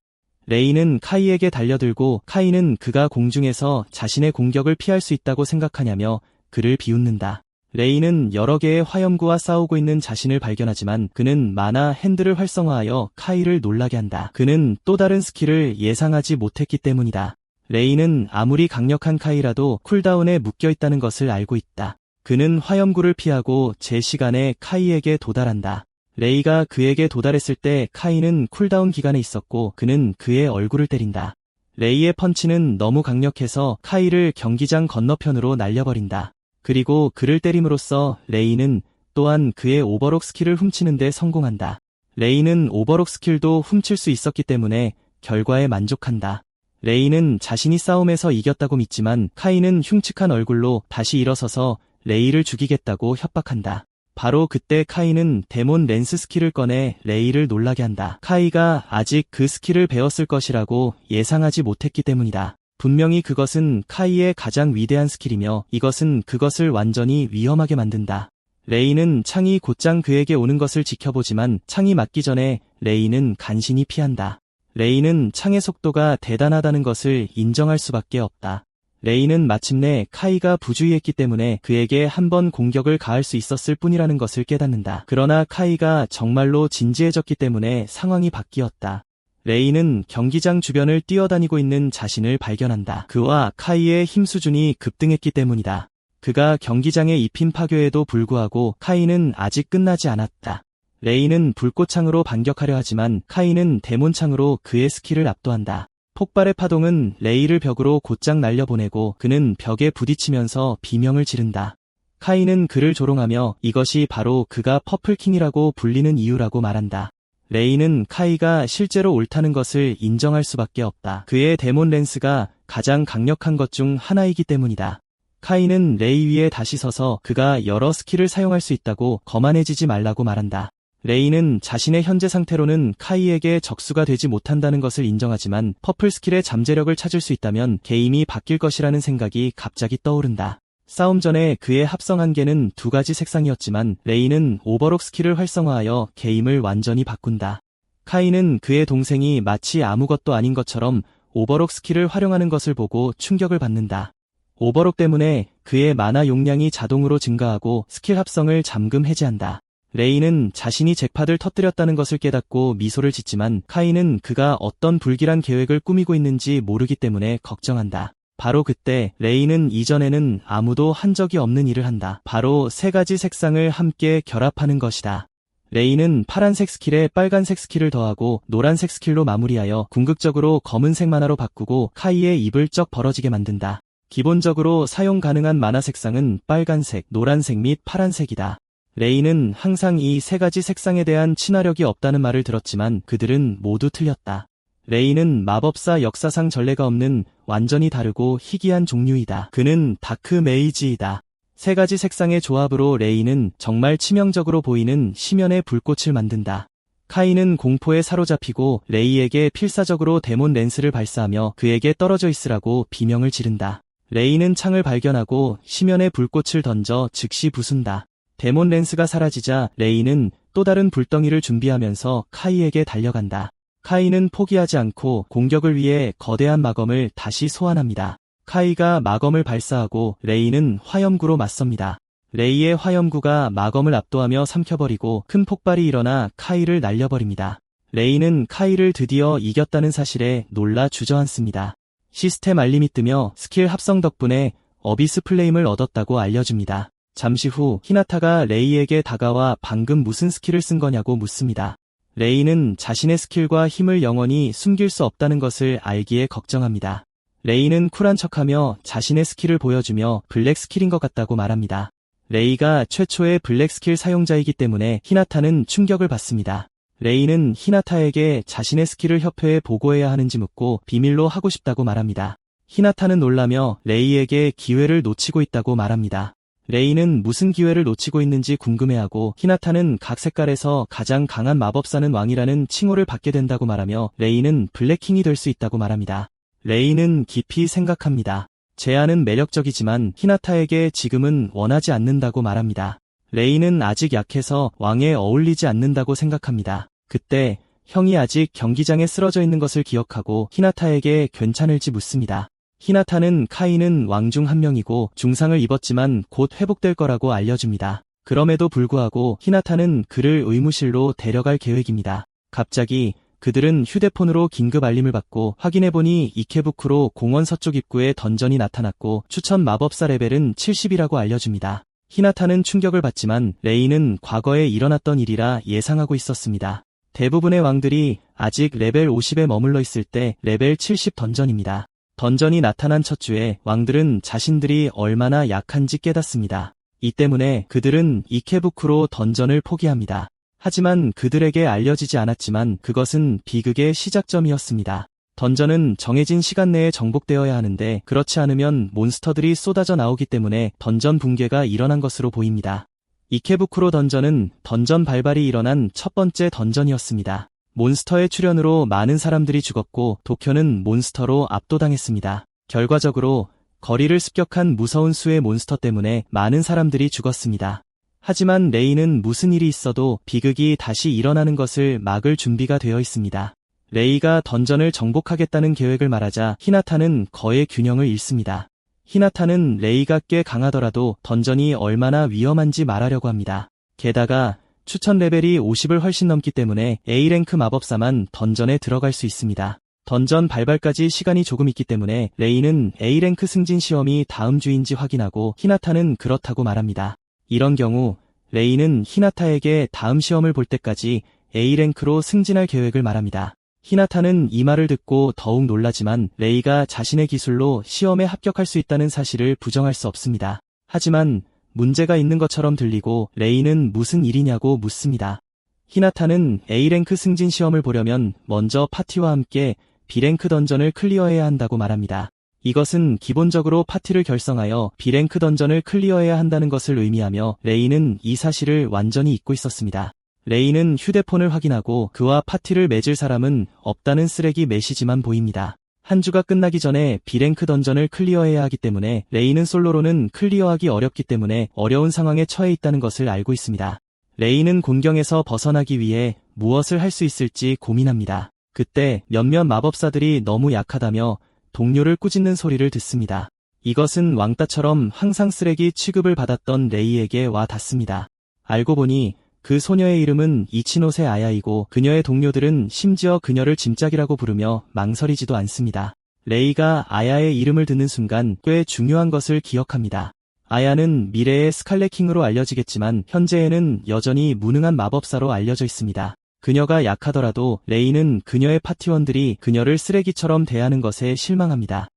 레이는 카이에게 달려들고 카이는 그가 공중에서 자신의 공격을 피할 수 있다고 생각하냐며 그를 비웃는다. 레이는 여러 개의 화염구와 싸우고 있는 자신을 발견하지만 그는 마나 핸들을 활성화하여 카이를 놀라게 한다. 그는 또 다른 스킬을 예상하지 못했기 때문이다. 레이는 아무리 강력한 카이라도 쿨다운에 묶여있다는 것을 알고 있다. 그는 화염구를 피하고 제 시간에 카이에게 도달한다. 레이가 그에게 도달했을 때 카이는 쿨다운 기간에 있었고 그는 그의 얼굴을 때린다. 레이의 펀치는 너무 강력해서 카이를 경기장 건너편으로 날려버린다. 그리고 그를 때림으로써 레이는 또한 그의 오버록 스킬을 훔치는 데 성공한다. 레이는 오버록 스킬도 훔칠 수 있었기 때문에 결과에 만족한다. 레이는 자신이 싸움에서 이겼다고 믿지만 카이는 흉측한 얼굴로 다시 일어서서 레이를 죽이겠다고 협박한다. 바로 그때 카이는 데몬 랜스 스킬을 꺼내 레이를 놀라게 한다. 카이가 아직 그 스킬을 배웠을 것이라고 예상하지 못했기 때문이다. 분명히 그것은 카이의 가장 위대한 스킬이며 이것은 그것을 완전히 위험하게 만든다. 레이는 창이 곧장 그에게 오는 것을 지켜보지만 창이 맞기 전에 레이는 간신히 피한다. 레이는 창의 속도가 대단하다는 것을 인정할 수밖에 없다. 레이는 마침내 카이가 부주의했기 때문에 그에게 한 번 공격을 가할 수 있었을 뿐이라는 것을 깨닫는다. 그러나 카이가 정말로 진지해졌기 때문에 상황이 바뀌었다. 레이는 경기장 주변을 뛰어다니고 있는 자신을 발견한다. 그와 카이의 힘 수준이 급등했기 때문이다. 그가 경기장에 입힌 파괴에도 불구하고 카이는 아직 끝나지 않았다. 레이는 불꽃창으로 반격하려 하지만 카이는 데몬창으로 그의 스킬을 압도한다. 폭발의 파동은 레이를 벽으로 곧장 날려보내고 그는 벽에 부딪히면서 비명을 지른다. 카이는 그를 조롱하며 이것이 바로 그가 퍼플킹이라고 불리는 이유라고 말한다. 레이는 카이가 실제로 옳다는 것을 인정할 수밖에 없다. 그의 데몬 랜스가 가장 강력한 것 중 하나이기 때문이다. 카이는 레이 위에 다시 서서 그가 여러 스킬을 사용할 수 있다고 거만해지지 말라고 말한다. 레이는 자신의 현재 상태로는 카이에게 적수가 되지 못한다는 것을 인정하지만 퍼플 스킬의 잠재력을 찾을 수 있다면 게임이 바뀔 것이라는 생각이 갑자기 떠오른다. 싸움 전에 그의 합성 한계는 2가지 색상이었지만 레이는 오버록 스킬을 활성화하여 게임을 완전히 바꾼다. 카이는 그의 동생이 마치 아무것도 아닌 것처럼 오버록 스킬을 활용하는 것을 보고 충격을 받는다. 오버록 때문에 그의 마나 용량이 자동으로 증가하고 스킬 합성을 잠금 해제한다. 레이는 자신이 잭팟을 터뜨렸다는 것을 깨닫고 미소를 짓지만 카이는 그가 어떤 불길한 계획을 꾸미고 있는지 모르기 때문에 걱정한다. 바로 그때 레이는 이전에는 아무도 한 적이 없는 일을 한다. 바로 3가지 색상을 함께 결합하는 것이다. 레이는 파란색 스킬에 빨간색 스킬을 더하고 노란색 스킬로 마무리하여 궁극적으로 검은색 마나로 바꾸고 카이의 입을 쩍 벌어지게 만든다. 기본적으로 사용 가능한 마나 색상은 빨간색, 노란색 및 파란색이다. 레이는 항상 이 3가지 색상에 대한 친화력이 없다는 말을 들었지만 그들은 모두 틀렸다. 레이는 마법사 역사상 전례가 없는 완전히 다르고 희귀한 종류이다. 그는 다크 메이지이다. 3가지 색상의 조합으로 레이는 정말 치명적으로 보이는 심연의 불꽃을 만든다. 카이는 공포에 사로잡히고 레이에게 필사적으로 데몬 랜스를 발사하며 그에게 떨어져 있으라고 비명을 지른다. 레이는 창을 발견하고 심연의 불꽃을 던져 즉시 부순다. 데몬 랜스가 사라지자 레이는 또 다른 불덩이를 준비하면서 카이에게 달려간다. 카이는 포기하지 않고 공격을 위해 거대한 마검을 다시 소환합니다. 카이가 마검을 발사하고 레이는 화염구로 맞섭니다. 레이의 화염구가 마검을 압도하며 삼켜버리고 큰 폭발이 일어나 카이를 날려버립니다. 레이는 카이를 드디어 이겼다는 사실에 놀라 주저앉습니다. 시스템 알림이 뜨며 스킬 합성 덕분에 어비스 플레임을 얻었다고 알려줍니다. 잠시 후 히나타가 레이에게 다가와 방금 무슨 스킬을 쓴 거냐고 묻습니다. 레이는 자신의 스킬과 힘을 영원히 숨길 수 없다는 것을 알기에 걱정합니다. 레이는 쿨한 척하며 자신의 스킬을 보여주며 블랙 스킬인 것 같다고 말합니다. 레이가 최초의 블랙 스킬 사용자이기 때문에 히나타는 충격을 받습니다. 레이는 히나타에게 자신의 스킬을 협회에 보고해야 하는지 묻고 비밀로 하고 싶다고 말합니다. 히나타는 놀라며 레이에게 기회를 놓치고 있다고 말합니다. 레이는 무슨 기회를 놓치고 있는지 궁금해하고 히나타는 각 색깔에서 가장 강한 마법사는 왕이라는 칭호를 받게 된다고 말하며 레이는 블랙킹이 될 수 있다고 말합니다. 레이는 깊이 생각합니다. 제안은 매력적이지만 히나타에게 지금은 원하지 않는다고 말합니다. 레이는 아직 약해서 왕에 어울리지 않는다고 생각합니다. 그때 형이 아직 경기장에 쓰러져 있는 것을 기억하고 히나타에게 괜찮을지 묻습니다. 히나타는 카이는 왕 중 한 명이고 중상을 입었지만 곧 회복될 거라고 알려줍니다. 그럼에도 불구하고 히나타는 그를 의무실로 데려갈 계획입니다. 갑자기 그들은 휴대폰으로 긴급 알림을 받고 확인해보니 이케부쿠로 공원 서쪽 입구에 던전이 나타났고 추천 마법사 레벨은 70이라고 알려줍니다. 히나타는 충격을 받지만 레이는 과거에 일어났던 일이라 예상하고 있었습니다. 대부분의 왕들이 아직 레벨 50에 머물러 있을 때 레벨 70 던전입니다. 던전이 나타난 첫 주에 왕들은 자신들이 얼마나 약한지 깨닫습니다. 이 때문에 그들은 이케부쿠로 던전을 포기합니다. 하지만 그들에게 알려지지 않았지만 그것은 비극의 시작점이었습니다. 던전은 정해진 시간 내에 정복되어야 하는데 그렇지 않으면 몬스터들이 쏟아져 나오기 때문에 던전 붕괴가 일어난 것으로 보입니다. 이케부쿠로 던전은 던전 발발이 일어난 첫 번째 던전이었습니다. 몬스터의 출현으로 많은 사람들이 죽었고 도쿄는 몬스터로 압도당했습니다. 결과적으로 거리를 습격한 무서운 수의 몬스터 때문에 많은 사람들이 죽었습니다. 하지만 레이는 무슨 일이 있어도 비극이 다시 일어나는 것을 막을 준비가 되어 있습니다. 레이가 던전을 정복하겠다는 계획을 말하자 히나타는 거의 균형을 잃습니다. 히나타는 레이가 꽤 강하더라도 던전이 얼마나 위험한지 말하려고 합니다. 게다가 추천 레벨이 50을 훨씬 넘기 때문에 A랭크 마법사만 던전에 들어갈 수 있습니다. 던전 발발까지 시간이 조금 있기 때문에 레이는 A랭크 승진 시험이 다음 주인지 확인하고 히나타는 그렇다고 말합니다. 이런 경우 레이는 히나타에게 다음 시험을 볼 때까지 A랭크로 승진할 계획을 말합니다. 히나타는 이 말을 듣고 더욱 놀라지만 레이가 자신의 기술로 시험에 합격할 수 있다는 사실을 부정할 수 없습니다. 하지만 문제가 있는 것처럼 들리고 레이는 무슨 일이냐고 묻습니다. 히나타는 A랭크 승진 시험을 보려면 먼저 파티와 함께 B랭크 던전을 클리어해야 한다고 말합니다. 이것은 기본적으로 파티를 결성하여 B랭크 던전을 클리어해야 한다는 것을 의미하며 레이는 이 사실을 완전히 잊고 있었습니다. 레이는 휴대폰을 확인하고 그와 파티를 맺을 사람은 없다는 쓰레기 메시지만 보입니다. 한 주가 끝나기 전에 B랭크 던전을 클리어해야 하기 때문에 레이는 솔로로는 클리어하기 어렵기 때문에 어려운 상황에 처해 있다는 것을 알고 있습니다. 레이는 곤경에서 벗어나기 위해 무엇을 할 수 있을지 고민합니다. 그때 몇몇 마법사들이 너무 약하다며 동료를 꾸짖는 소리를 듣습니다. 이것은 왕따처럼 항상 쓰레기 취급을 받았던 레이에게 와 닿습니다. 알고 보니 그 소녀의 이름은 이치노세 아야이고 그녀의 동료들은 심지어 그녀를 짐짝이라고 부르며 망설이지도 않습니다. 레이가 아야의 이름을 듣는 순간 꽤 중요한 것을 기억합니다. 아야는 미래의 스칼렛킹으로 알려지겠지만 현재에는 여전히 무능한 마법사로 알려져 있습니다. 그녀가 약하더라도 레이는 그녀의 파티원들이 그녀를 쓰레기처럼 대하는 것에 실망합니다.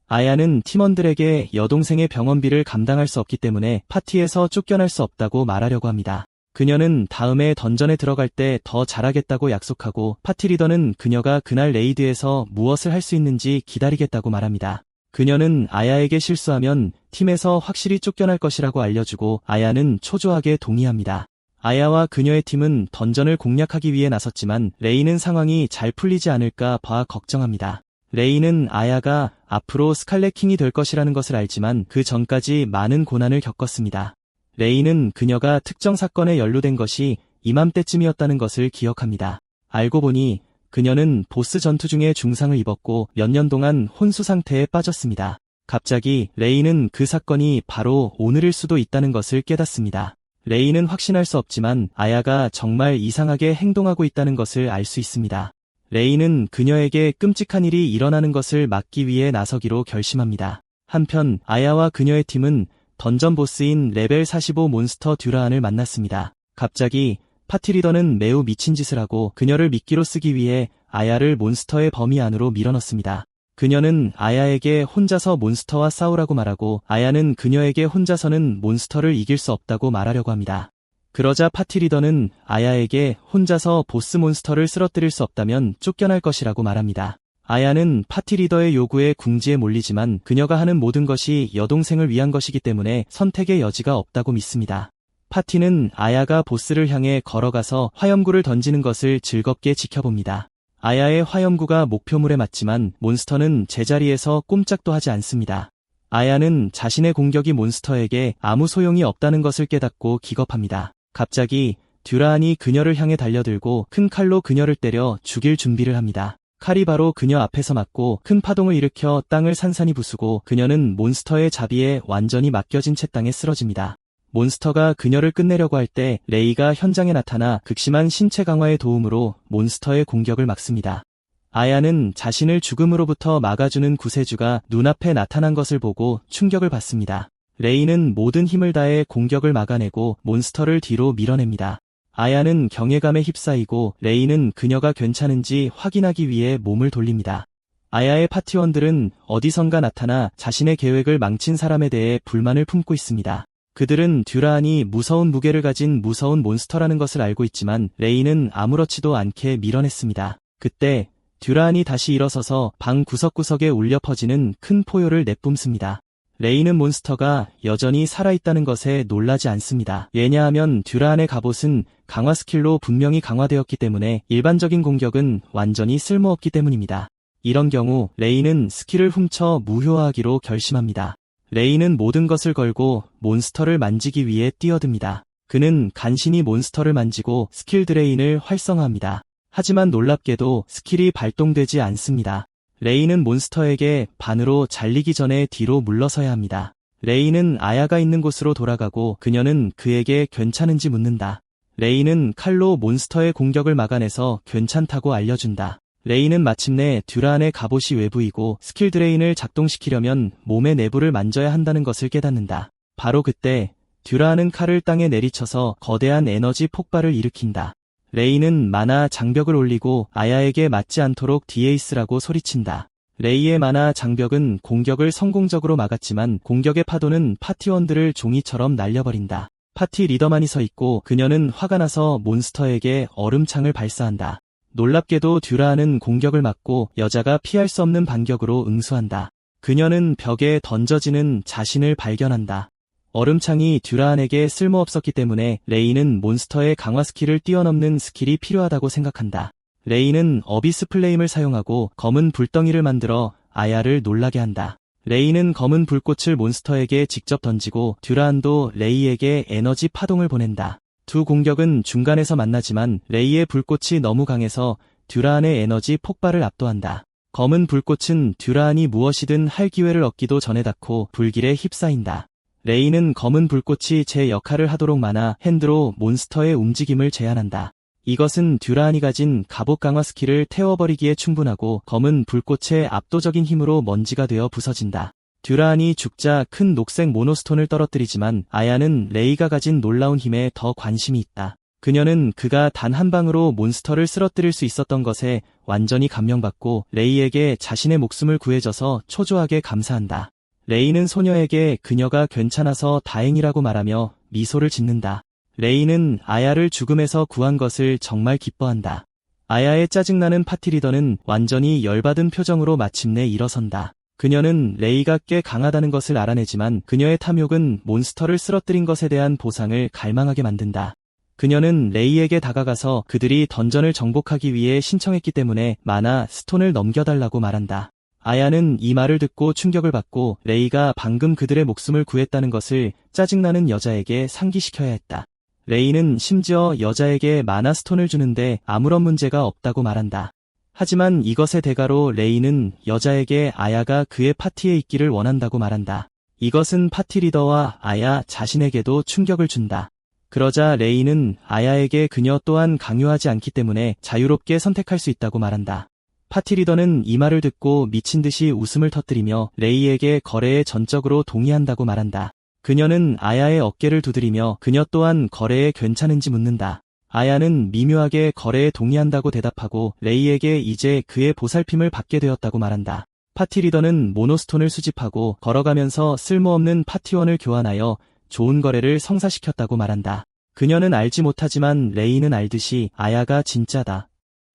아야는 팀원들에게 여동생의 병원비를 감당할 수 없기 때문에 파티에서 쫓겨날 수 없다고 말하려고 합니다. 그녀는 다음에 던전에 들어갈 때 더 잘하겠다고 약속하고 파티 리더는 그녀가 그날 레이드에서 무엇을 할 수 있는지 기다리겠다고 말합니다. 그녀는 아야에게 실수하면 팀에서 확실히 쫓겨날 것이라고 알려주고 아야는 초조하게 동의합니다. 아야와 그녀의 팀은 던전을 공략하기 위해 나섰지만 레이는 상황이 잘 풀리지 않을까 봐 걱정합니다. 레이는 아야가 앞으로 스칼렛킹이 될 것이라는 것을 알지만 그 전까지 많은 고난을 겪었습니다. 레이는 그녀가 특정 사건에 연루된 것이 이맘때쯤이었다는 것을 기억합니다. 알고 보니 그녀는 보스 전투 중에 중상을 입었고 몇 년 동안 혼수 상태에 빠졌습니다. 갑자기 레이는 그 사건이 바로 오늘일 수도 있다는 것을 깨닫습니다. 레이는 확신할 수 없지만 아야가 정말 이상하게 행동하고 있다는 것을 알 수 있습니다. 레이는 그녀에게 끔찍한 일이 일어나는 것을 막기 위해 나서기로 결심합니다. 한편 아야와 그녀의 팀은 던전 보스인 레벨 45 몬스터 듀라안을 만났습니다. 갑자기 파티 리더는 매우 미친 짓을 하고 그녀를 미끼로 쓰기 위해 아야를 몬스터의 범위 안으로 밀어넣습니다. 그녀는 아야에게 혼자서 몬스터와 싸우라고 말하고 아야는 그녀에게 혼자서는 몬스터를 이길 수 없다고 말하려고 합니다. 그러자 파티 리더는 아야에게 혼자서 보스 몬스터를 쓰러뜨릴 수 없다면 쫓겨날 것이라고 말합니다. 아야는 파티 리더의 요구에 궁지에 몰리지만 그녀가 하는 모든 것이 여동생을 위한 것이기 때문에 선택의 여지가 없다고 믿습니다. 파티는 아야가 보스를 향해 걸어가서 화염구를 던지는 것을 즐겁게 지켜봅니다. 아야의 화염구가 목표물에 맞지만 몬스터는 제자리에서 꼼짝도 하지 않습니다. 아야는 자신의 공격이 몬스터에게 아무 소용이 없다는 것을 깨닫고 기겁합니다. 갑자기 듀라안이 그녀를 향해 달려들고 큰 칼로 그녀를 때려 죽일 준비를 합니다. 칼이 바로 그녀 앞에서 맞고 큰 파동을 일으켜 땅을 산산이 부수고 그녀는 몬스터의 자비에 완전히 맡겨진 채 땅에 쓰러집니다. 몬스터가 그녀를 끝내려고 할 때 레이가 현장에 나타나 극심한 신체 강화의 도움으로 몬스터의 공격을 막습니다. 아야는 자신을 죽음으로부터 막아주는 구세주가 눈앞에 나타난 것을 보고 충격을 받습니다. 레이는 모든 힘을 다해 공격을 막아내고 몬스터를 뒤로 밀어냅니다. 아야는 경외감에 휩싸이고 레이는 그녀가 괜찮은지 확인하기 위해 몸을 돌립니다. 아야의 파티원들은 어디선가 나타나 자신의 계획을 망친 사람에 대해 불만을 품고 있습니다. 그들은 듀라안이 무서운 무게를 가진 무서운 몬스터라는 것을 알고 있지만 레이는 아무렇지도 않게 밀어냈습니다. 그때 듀라안이 다시 일어서서 방 구석구석에 울려 퍼지는 큰 포효를 내뿜습니다. 레이는 몬스터가 여전히 살아있다는 것에 놀라지 않습니다. 왜냐하면 듀라안의 갑옷은 강화 스킬로 분명히 강화되었기 때문에 일반적인 공격은 완전히 쓸모없기 때문입니다. 이런 경우 레이는 스킬을 훔쳐 무효화하기로 결심합니다. 레이는 모든 것을 걸고 몬스터를 만지기 위해 뛰어듭니다. 그는 간신히 몬스터를 만지고 스킬 드레인을 활성화합니다. 하지만 놀랍게도 스킬이 발동되지 않습니다. 레이는 몬스터에게 반으로 잘리기 전에 뒤로 물러서야 합니다. 레이는 아야가 있는 곳으로 돌아가고 그녀는 그에게 괜찮은지 묻는다. 레이는 칼로 몬스터의 공격을 막아내서 괜찮다고 알려준다. 레이는 마침내 듀라안의 갑옷이 외부이고 스킬 드레인을 작동시키려면 몸의 내부를 만져야 한다는 것을 깨닫는다. 바로 그때 듀라안은 칼을 땅에 내리쳐서 거대한 에너지 폭발을 일으킨다. 레이는 만화 장벽을 올리고 아야에게 맞지 않도록 뒤에 있으라고 소리친다. 레이의 만화 장벽은 공격을 성공적으로 막았지만 공격의 파도는 파티원들을 종이처럼 날려버린다. 파티 리더만이 서 있고 그녀는 화가 나서 몬스터에게 얼음창을 발사한다. 놀랍게도 듀라안은 공격을 막고 여자가 피할 수 없는 반격으로 응수한다. 그녀는 벽에 던져지는 자신을 발견한다. 얼음창이 듀라안에게 쓸모없었기 때문에 레이는 몬스터의 강화 스킬을 뛰어넘는 스킬이 필요하다고 생각한다. 레이는 어비스 플레임을 사용하고 검은 불덩이를 만들어 아야를 놀라게 한다. 레이는 검은 불꽃을 몬스터에게 직접 던지고 듀라안도 레이에게 에너지 파동을 보낸다. 두 공격은 중간에서 만나지만 레이의 불꽃이 너무 강해서 듀라안의 에너지 폭발을 압도한다. 검은 불꽃은 듀라안이 무엇이든 할 기회를 얻기도 전에 닿고 불길에 휩싸인다. 레이는 검은 불꽃이 제 역할을 하도록 만화 핸드로 몬스터의 움직임을 제한한다. 이것은 듀라안이 가진 갑옷 강화 스킬을 태워버리기에 충분하고 검은 불꽃의 압도적인 힘으로 먼지가 되어 부서진다. 듀라안이 죽자 큰 녹색 모노스톤을 떨어뜨리지만 아야는 레이가 가진 놀라운 힘에 더 관심이 있다. 그녀는 그가 단 한 방으로 몬스터를 쓰러뜨릴 수 있었던 것에 완전히 감명받고 레이에게 자신의 목숨을 구해줘서 초조하게 감사한다. 레이는 소녀에게 그녀가 괜찮아서 다행이라고 말하며 미소를 짓는다. 레이는 아야를 죽음에서 구한 것을 정말 기뻐한다. 아야의 짜증나는 파티 리더는 완전히 열받은 표정으로 마침내 일어선다. 그녀는 레이가 꽤 강하다는 것을 알아내지만 그녀의 탐욕은 몬스터를 쓰러뜨린 것에 대한 보상을 갈망하게 만든다. 그녀는 레이에게 다가가서 그들이 던전을 정복하기 위해 신청했기 때문에 만화 스톤을 넘겨달라고 말한다. 아야는 이 말을 듣고 충격을 받고 레이가 방금 그들의 목숨을 구했다는 것을 짜증나는 여자에게 상기시켜야 했다. 레이는 심지어 여자에게 만화 스톤을 주는데 아무런 문제가 없다고 말한다. 하지만 이것의 대가로 레이는 여자에게 아야가 그의 파티에 있기를 원한다고 말한다. 이것은 파티 리더와 아야 자신에게도 충격을 준다. 그러자 레이는 아야에게 그녀 또한 강요하지 않기 때문에 자유롭게 선택할 수 있다고 말한다. 파티 리더는 이 말을 듣고 미친 듯이 웃음을 터뜨리며 레이에게 거래에 전적으로 동의한다고 말한다. 그녀는 아야의 어깨를 두드리며 그녀 또한 거래에 괜찮은지 묻는다. 아야는 미묘하게 거래에 동의한다고 대답하고 레이에게 이제 그의 보살핌을 받게 되었다고 말한다. 파티 리더는 모노스톤을 수집하고 걸어가면서 쓸모없는 파티원을 교환하여 좋은 거래를 성사시켰다고 말한다. 그녀는 알지 못하지만 레이는 알듯이 아야가 진짜다.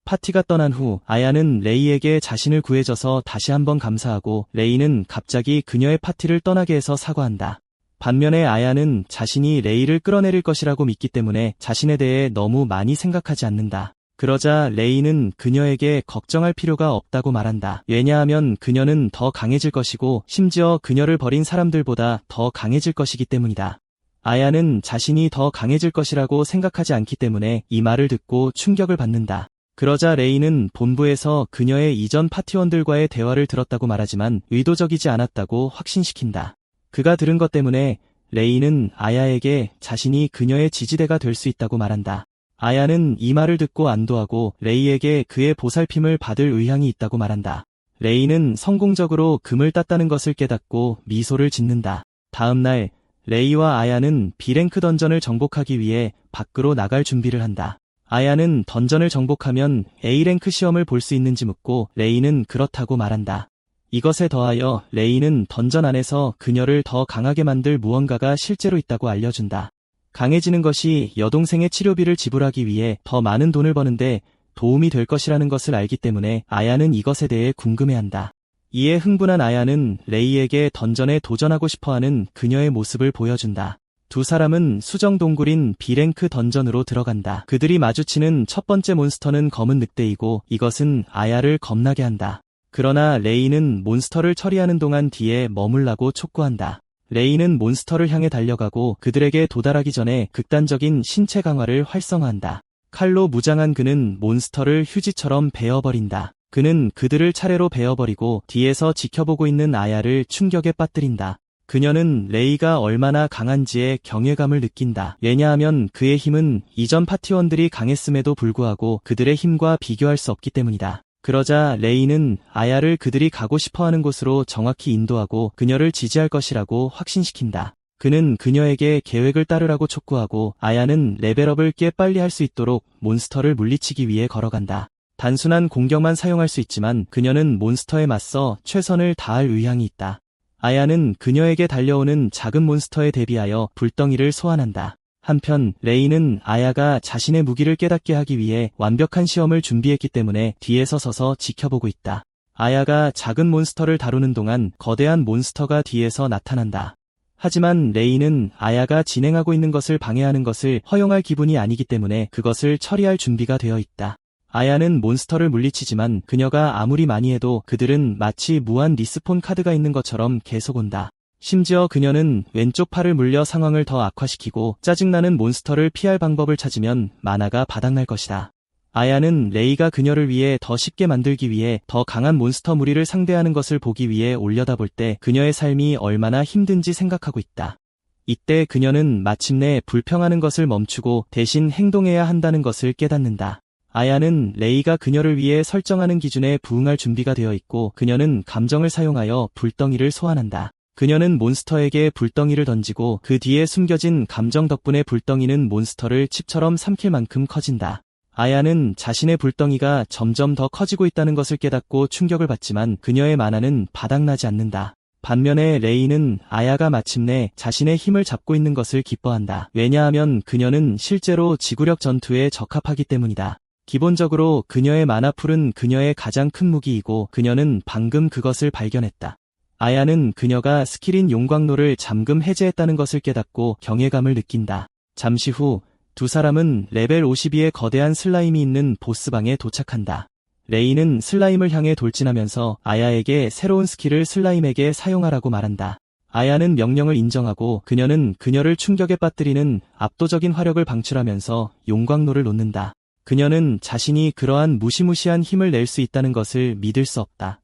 파티가 떠난 후 아야는 레이에게 자신을 구해줘서 다시 한번 감사하고 레이는 갑자기 그녀의 파티를 떠나게 해서 사과한다. 반면에 아야는 자신이 레이를 끌어내릴 것이라고 믿기 때문에 자신에 대해 너무 많이 생각하지 않는다. 그러자 레이는 그녀에게 걱정할 필요가 없다고 말한다. 왜냐하면 그녀는 더 강해질 것이고 심지어 그녀를 버린 사람들보다 더 강해질 것이기 때문이다. 아야는 자신이 더 강해질 것이라고 생각하지 않기 때문에 이 말을 듣고 충격을 받는다. 그러자 레이는 본부에서 그녀의 이전 파티원들과의 대화를 들었다고 말하지만 의도적이지 않았다고 확신시킨다. 그가 들은 것 때문에 레이는 아야에게 자신이 그녀의 지지대가 될 수 있다고 말한다. 아야는 이 말을 듣고 안도하고 레이에게 그의 보살핌을 받을 의향이 있다고 말한다. 레이는 성공적으로 금을 땄다는 것을 깨닫고 미소를 짓는다. 다음 날 레이와 아야는 B랭크 던전을 정복하기 위해 밖으로 나갈 준비를 한다. 아야는 던전을 정복하면 A랭크 시험을 볼 수 있는지 묻고 레이는 그렇다고 말한다. 이것에 더하여 레이는 던전 안에서 그녀를 더 강하게 만들 무언가가 실제로 있다고 알려준다. 강해지는 것이 여동생의 치료비를 지불하기 위해 더 많은 돈을 버는데 도움이 될 것이라는 것을 알기 때문에 아야는 이것에 대해 궁금해한다. 이에 흥분한 아야는 레이에게 던전에 도전하고 싶어하는 그녀의 모습을 보여준다. 두 사람은 수정 동굴인 B랭크 던전으로 들어간다. 그들이 마주치는 첫 번째 몬스터는 검은 늑대이고 이것은 아야를 겁나게 한다. 그러나 레이는 몬스터를 처리하는 동안 뒤에 머물라고 촉구한다. 레이는 몬스터를 향해 달려가고 그들에게 도달하기 전에 극단적인 신체 강화를 활성화한다. 칼로 무장한 그는 몬스터를 휴지처럼 베어버린다. 그는 그들을 차례로 베어버리고 뒤에서 지켜보고 있는 아야를 충격에 빠뜨린다. 그녀는 레이가 얼마나 강한지에 경외감을 느낀다. 왜냐하면 그의 힘은 이전 파티원들이 강했음에도 불구하고 그들의 힘과 비교할 수 없기 때문이다. 그러자 레이는 아야를 그들이 가고 싶어하는 곳으로 정확히 인도하고 그녀를 지지할 것이라고 확신시킨다. 그는 그녀에게 계획을 따르라고 촉구하고 아야는 레벨업을 꽤 빨리 할 수 있도록 몬스터를 물리치기 위해 걸어간다. 단순한 공격만 사용할 수 있지만 그녀는 몬스터에 맞서 최선을 다할 의향이 있다. 아야는 그녀에게 달려오는 작은 몬스터에 대비하여 불덩이를 소환한다. 한편 레이는 아야가 자신의 무기를 깨닫게 하기 위해 완벽한 시험을 준비했기 때문에 뒤에서 서서 지켜보고 있다. 아야가 작은 몬스터를 다루는 동안 거대한 몬스터가 뒤에서 나타난다. 하지만 레이는 아야가 진행하고 있는 것을 방해하는 것을 허용할 기분이 아니기 때문에 그것을 처리할 준비가 되어 있다. 아야는 몬스터를 물리치지만 그녀가 아무리 많이 해도 그들은 마치 무한 리스폰 카드가 있는 것처럼 계속 온다. 심지어 그녀는 왼쪽 팔을 물려 상황을 더 악화시키고 짜증나는 몬스터를 피할 방법을 찾으면 만화가 바닥날 것이다. 아야는 레이가 그녀를 위해 더 쉽게 만들기 위해 더 강한 몬스터 무리를 상대하는 것을 보기 위해 올려다볼 때 그녀의 삶이 얼마나 힘든지 생각하고 있다. 이때 그녀는 마침내 불평하는 것을 멈추고 대신 행동해야 한다는 것을 깨닫는다. 아야는 레이가 그녀를 위해 설정하는 기준에 부응할 준비가 되어 있고 그녀는 감정을 사용하여 불덩이를 소환한다. 그녀는 몬스터에게 불덩이를 던지고 그 뒤에 숨겨진 감정 덕분에 불덩이는 몬스터를 칩처럼 삼킬 만큼 커진다. 아야는 자신의 불덩이가 점점 더 커지고 있다는 것을 깨닫고 충격을 받지만 그녀의 만화는 바닥나지 않는다. 반면에 레이는 아야가 마침내 자신의 힘을 잡고 있는 것을 기뻐한다. 왜냐하면 그녀는 실제로 지구력 전투에 적합하기 때문이다. 기본적으로 그녀의 만화풀은 그녀의 가장 큰 무기이고 그녀는 방금 그것을 발견했다. 아야는 그녀가 스킬인 용광로를 잠금 해제했다는 것을 깨닫고 경외감을 느낀다. 잠시 후 두 사람은 레벨 52의 거대한 슬라임이 있는 보스방에 도착한다. 레이는 슬라임을 향해 돌진하면서 아야에게 새로운 스킬을 슬라임에게 사용하라고 말한다. 아야는 명령을 인정하고 그녀는 그녀를 충격에 빠뜨리는 압도적인 화력을 방출하면서 용광로를 놓는다. 그녀는 자신이 그러한 무시무시한 힘을 낼 수 있다는 것을 믿을 수 없다.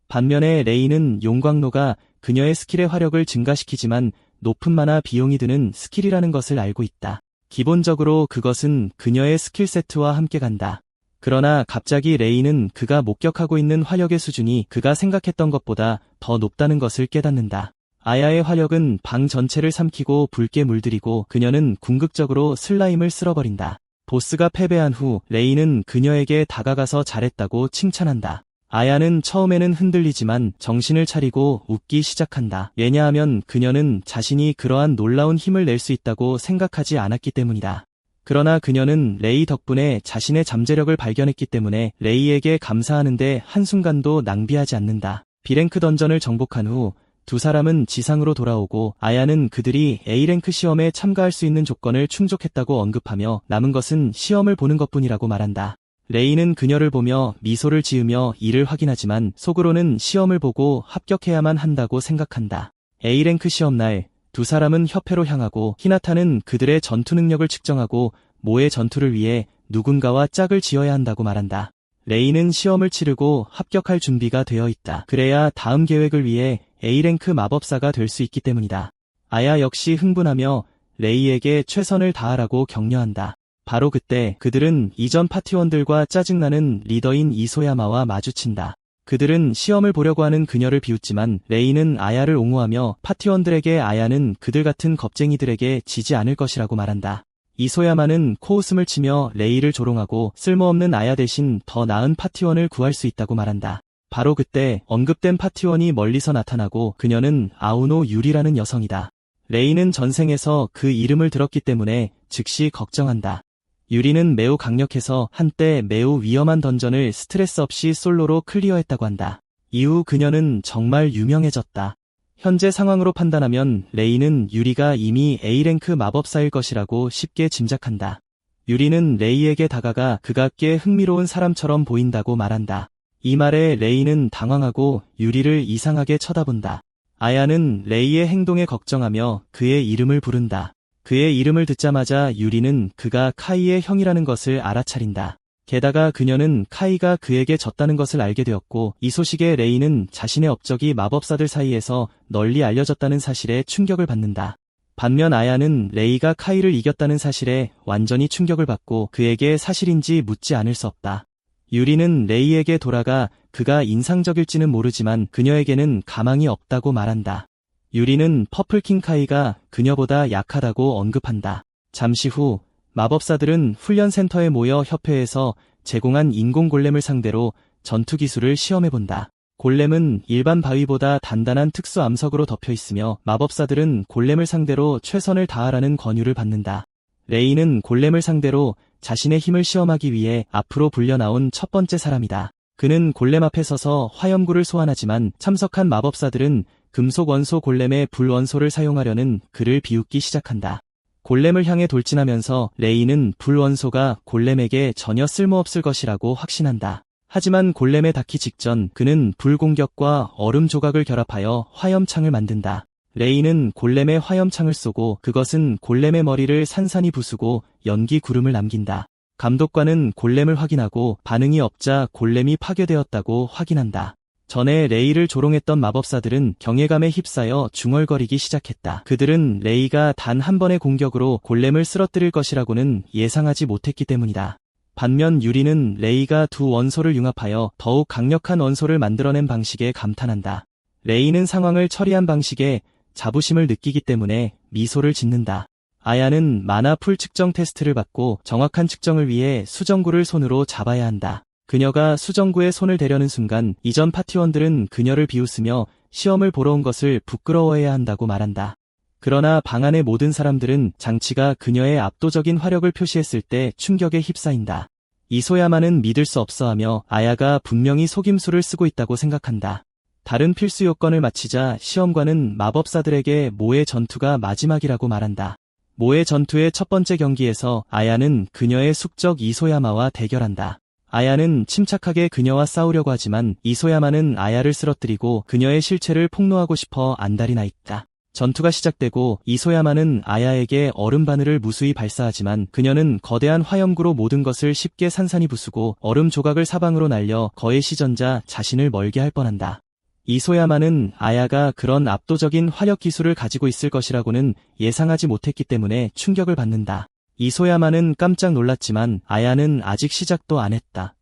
반면에 레이는 용광로가 그녀의 스킬의 화력을 증가시키지만 높은 만화 비용이 드는 스킬이라는 것을 알고 있다. 기본적으로 그것은 그녀의 스킬 세트와 함께 간다. 그러나 갑자기 레이는 그가 목격하고 있는 화력의 수준이 그가 생각했던 것보다 더 높다는 것을 깨닫는다. 아야의 화력은 방 전체를 삼키고 붉게 물들이고 그녀는 궁극적으로 슬라임을 쓸어버린다. 보스가 패배한 후 레이는 그녀에게 다가가서 잘했다고 칭찬한다. 아야는 처음에는 흔들리지만 정신을 차리고 웃기 시작한다. 왜냐하면 그녀는 자신이 그러한 놀라운 힘을 낼 수 있다고 생각하지 않았기 때문이다. 그러나 그녀는 레이 덕분에 자신의 잠재력을 발견했기 때문에 레이에게 감사하는데 한순간도 낭비하지 않는다. B랭크 던전을 정복한 후 두 사람은 지상으로 돌아오고 아야는 그들이 A랭크 시험에 참가할 수 있는 조건을 충족했다고 언급하며 남은 것은 시험을 보는 것뿐이라고 말한다. 레이는 그녀를 보며 미소를 지으며 이를 확인하지만 속으로는 시험을 보고 합격해야만 한다고 생각한다. A랭크 시험날 두 사람은 협회로 향하고 히나타는 그들의 전투 능력을 측정하고 모의 전투를 위해 누군가와 짝을 지어야 한다고 말한다. 레이는 시험을 치르고 합격할 준비가 되어 있다. 그래야 다음 계획을 위해 A랭크 마법사가 될 수 있기 때문이다. 아야 역시 흥분하며 레이에게 최선을 다하라고 격려한다. 바로 그때 그들은 이전 파티원들과 짜증나는 리더인 이소야마와 마주친다. 그들은 시험을 보려고 하는 그녀를 비웃지만 레이는 아야를 옹호하며 파티원들에게 아야는 그들 같은 겁쟁이들에게 지지 않을 것이라고 말한다. 이소야마는 코웃음을 치며 레이를 조롱하고 쓸모없는 아야 대신 더 나은 파티원을 구할 수 있다고 말한다. 바로 그때 언급된 파티원이 멀리서 나타나고 그녀는 아우노 유리라는 여성이다. 레이는 전생에서 그 이름을 들었기 때문에 즉시 걱정한다. 유리는 매우 강력해서 한때 매우 위험한 던전을 스트레스 없이 솔로로 클리어했다고 한다. 이후 그녀는 정말 유명해졌다. 현재 상황으로 판단하면 레이는 유리가 이미 A랭크 마법사일 것이라고 쉽게 짐작한다. 유리는 레이에게 다가가 그가 꽤 흥미로운 사람처럼 보인다고 말한다. 이 말에 레이는 당황하고 유리를 이상하게 쳐다본다. 아야는 레이의 행동에 걱정하며 그의 이름을 부른다. 그의 이름을 듣자마자 유리는 그가 카이의 형이라는 것을 알아차린다. 게다가 그녀는 카이가 그에게 졌다는 것을 알게 되었고 이 소식에 레이는 자신의 업적이 마법사들 사이에서 널리 알려졌다는 사실에 충격을 받는다. 반면 아야는 레이가 카이를 이겼다는 사실에 완전히 충격을 받고 그에게 사실인지 묻지 않을 수 없다. 유리는 레이에게 돌아가 그가 인상적일지는 모르지만 그녀에게는 가망이 없다고 말한다. 유리는 퍼플킹 카이가 그녀보다 약하다고 언급한다. 잠시 후 마법사들은 훈련센터에 모여 협회에서 제공한 인공 골렘을 상대로 전투 기술을 시험해본다. 골렘은 일반 바위보다 단단한 특수 암석으로 덮여 있으며 마법사들은 골렘을 상대로 최선을 다하라는 권유를 받는다. 레이는 골렘을 상대로 자신의 힘을 시험하기 위해 앞으로 불려나온 첫 번째 사람이다. 그는 골렘 앞에 서서 화염구를 소환하지만 참석한 마법사들은 금속 원소 골렘의 불 원소를 사용하려는 그를 비웃기 시작한다. 골렘을 향해 돌진하면서 레이는 불 원소가 골렘에게 전혀 쓸모없을 것이라고 확신한다. 하지만 골렘에 닿기 직전 그는 불 공격과 얼음 조각을 결합하여 화염창을 만든다. 레이는 골렘에 화염창을 쏘고 그것은 골렘의 머리를 산산이 부수고 연기 구름을 남긴다. 감독관은 골렘을 확인하고 반응이 없자 골렘이 파괴되었다고 확인한다. 전에 레이를 조롱했던 마법사들은 경외감에 휩싸여 중얼거리기 시작했다. 그들은 레이가 단 한 번의 공격으로 골렘을 쓰러뜨릴 것이라고는 예상하지 못했기 때문이다. 반면 유리는 레이가 두 원소를 융합하여 더욱 강력한 원소를 만들어낸 방식에 감탄한다. 레이는 상황을 처리한 방식에 자부심을 느끼기 때문에 미소를 짓는다. 아야는 마나 풀 측정 테스트를 받고 정확한 측정을 위해 수정구를 손으로 잡아야 한다. 그녀가 수정구에 손을 대려는 순간 이전 파티원들은 그녀를 비웃으며 시험을 보러 온 것을 부끄러워해야 한다고 말한다. 그러나 방 안의 모든 사람들은 장치가 그녀의 압도적인 화력을 표시했을 때 충격에 휩싸인다. 이소야마는 믿을 수 없어하며 아야가 분명히 속임수를 쓰고 있다고 생각한다. 다른 필수 요건을 마치자 시험관은 마법사들에게 모의 전투가 마지막이라고 말한다. 모의 전투의 첫 번째 경기에서 아야는 그녀의 숙적 이소야마와 대결한다. 아야는 침착하게 그녀와 싸우려고 하지만 이소야마는 아야를 쓰러뜨리고 그녀의 실체를 폭로하고 싶어 안달이 나 있다. 전투가 시작되고 이소야마는 아야에게 얼음 바늘을 무수히 발사하지만 그녀는 거대한 화염구로 모든 것을 쉽게 산산이 부수고 얼음 조각을 사방으로 날려 거의 시전자 자신을 멀게 할 뻔한다. 이소야마는 아야가 그런 압도적인 화력 기술을 가지고 있을 것이라고는 예상하지 못했기 때문에 충격을 받는다. 이소야마는 깜짝 놀랐지만 아야는 아직 시작도 안 했다.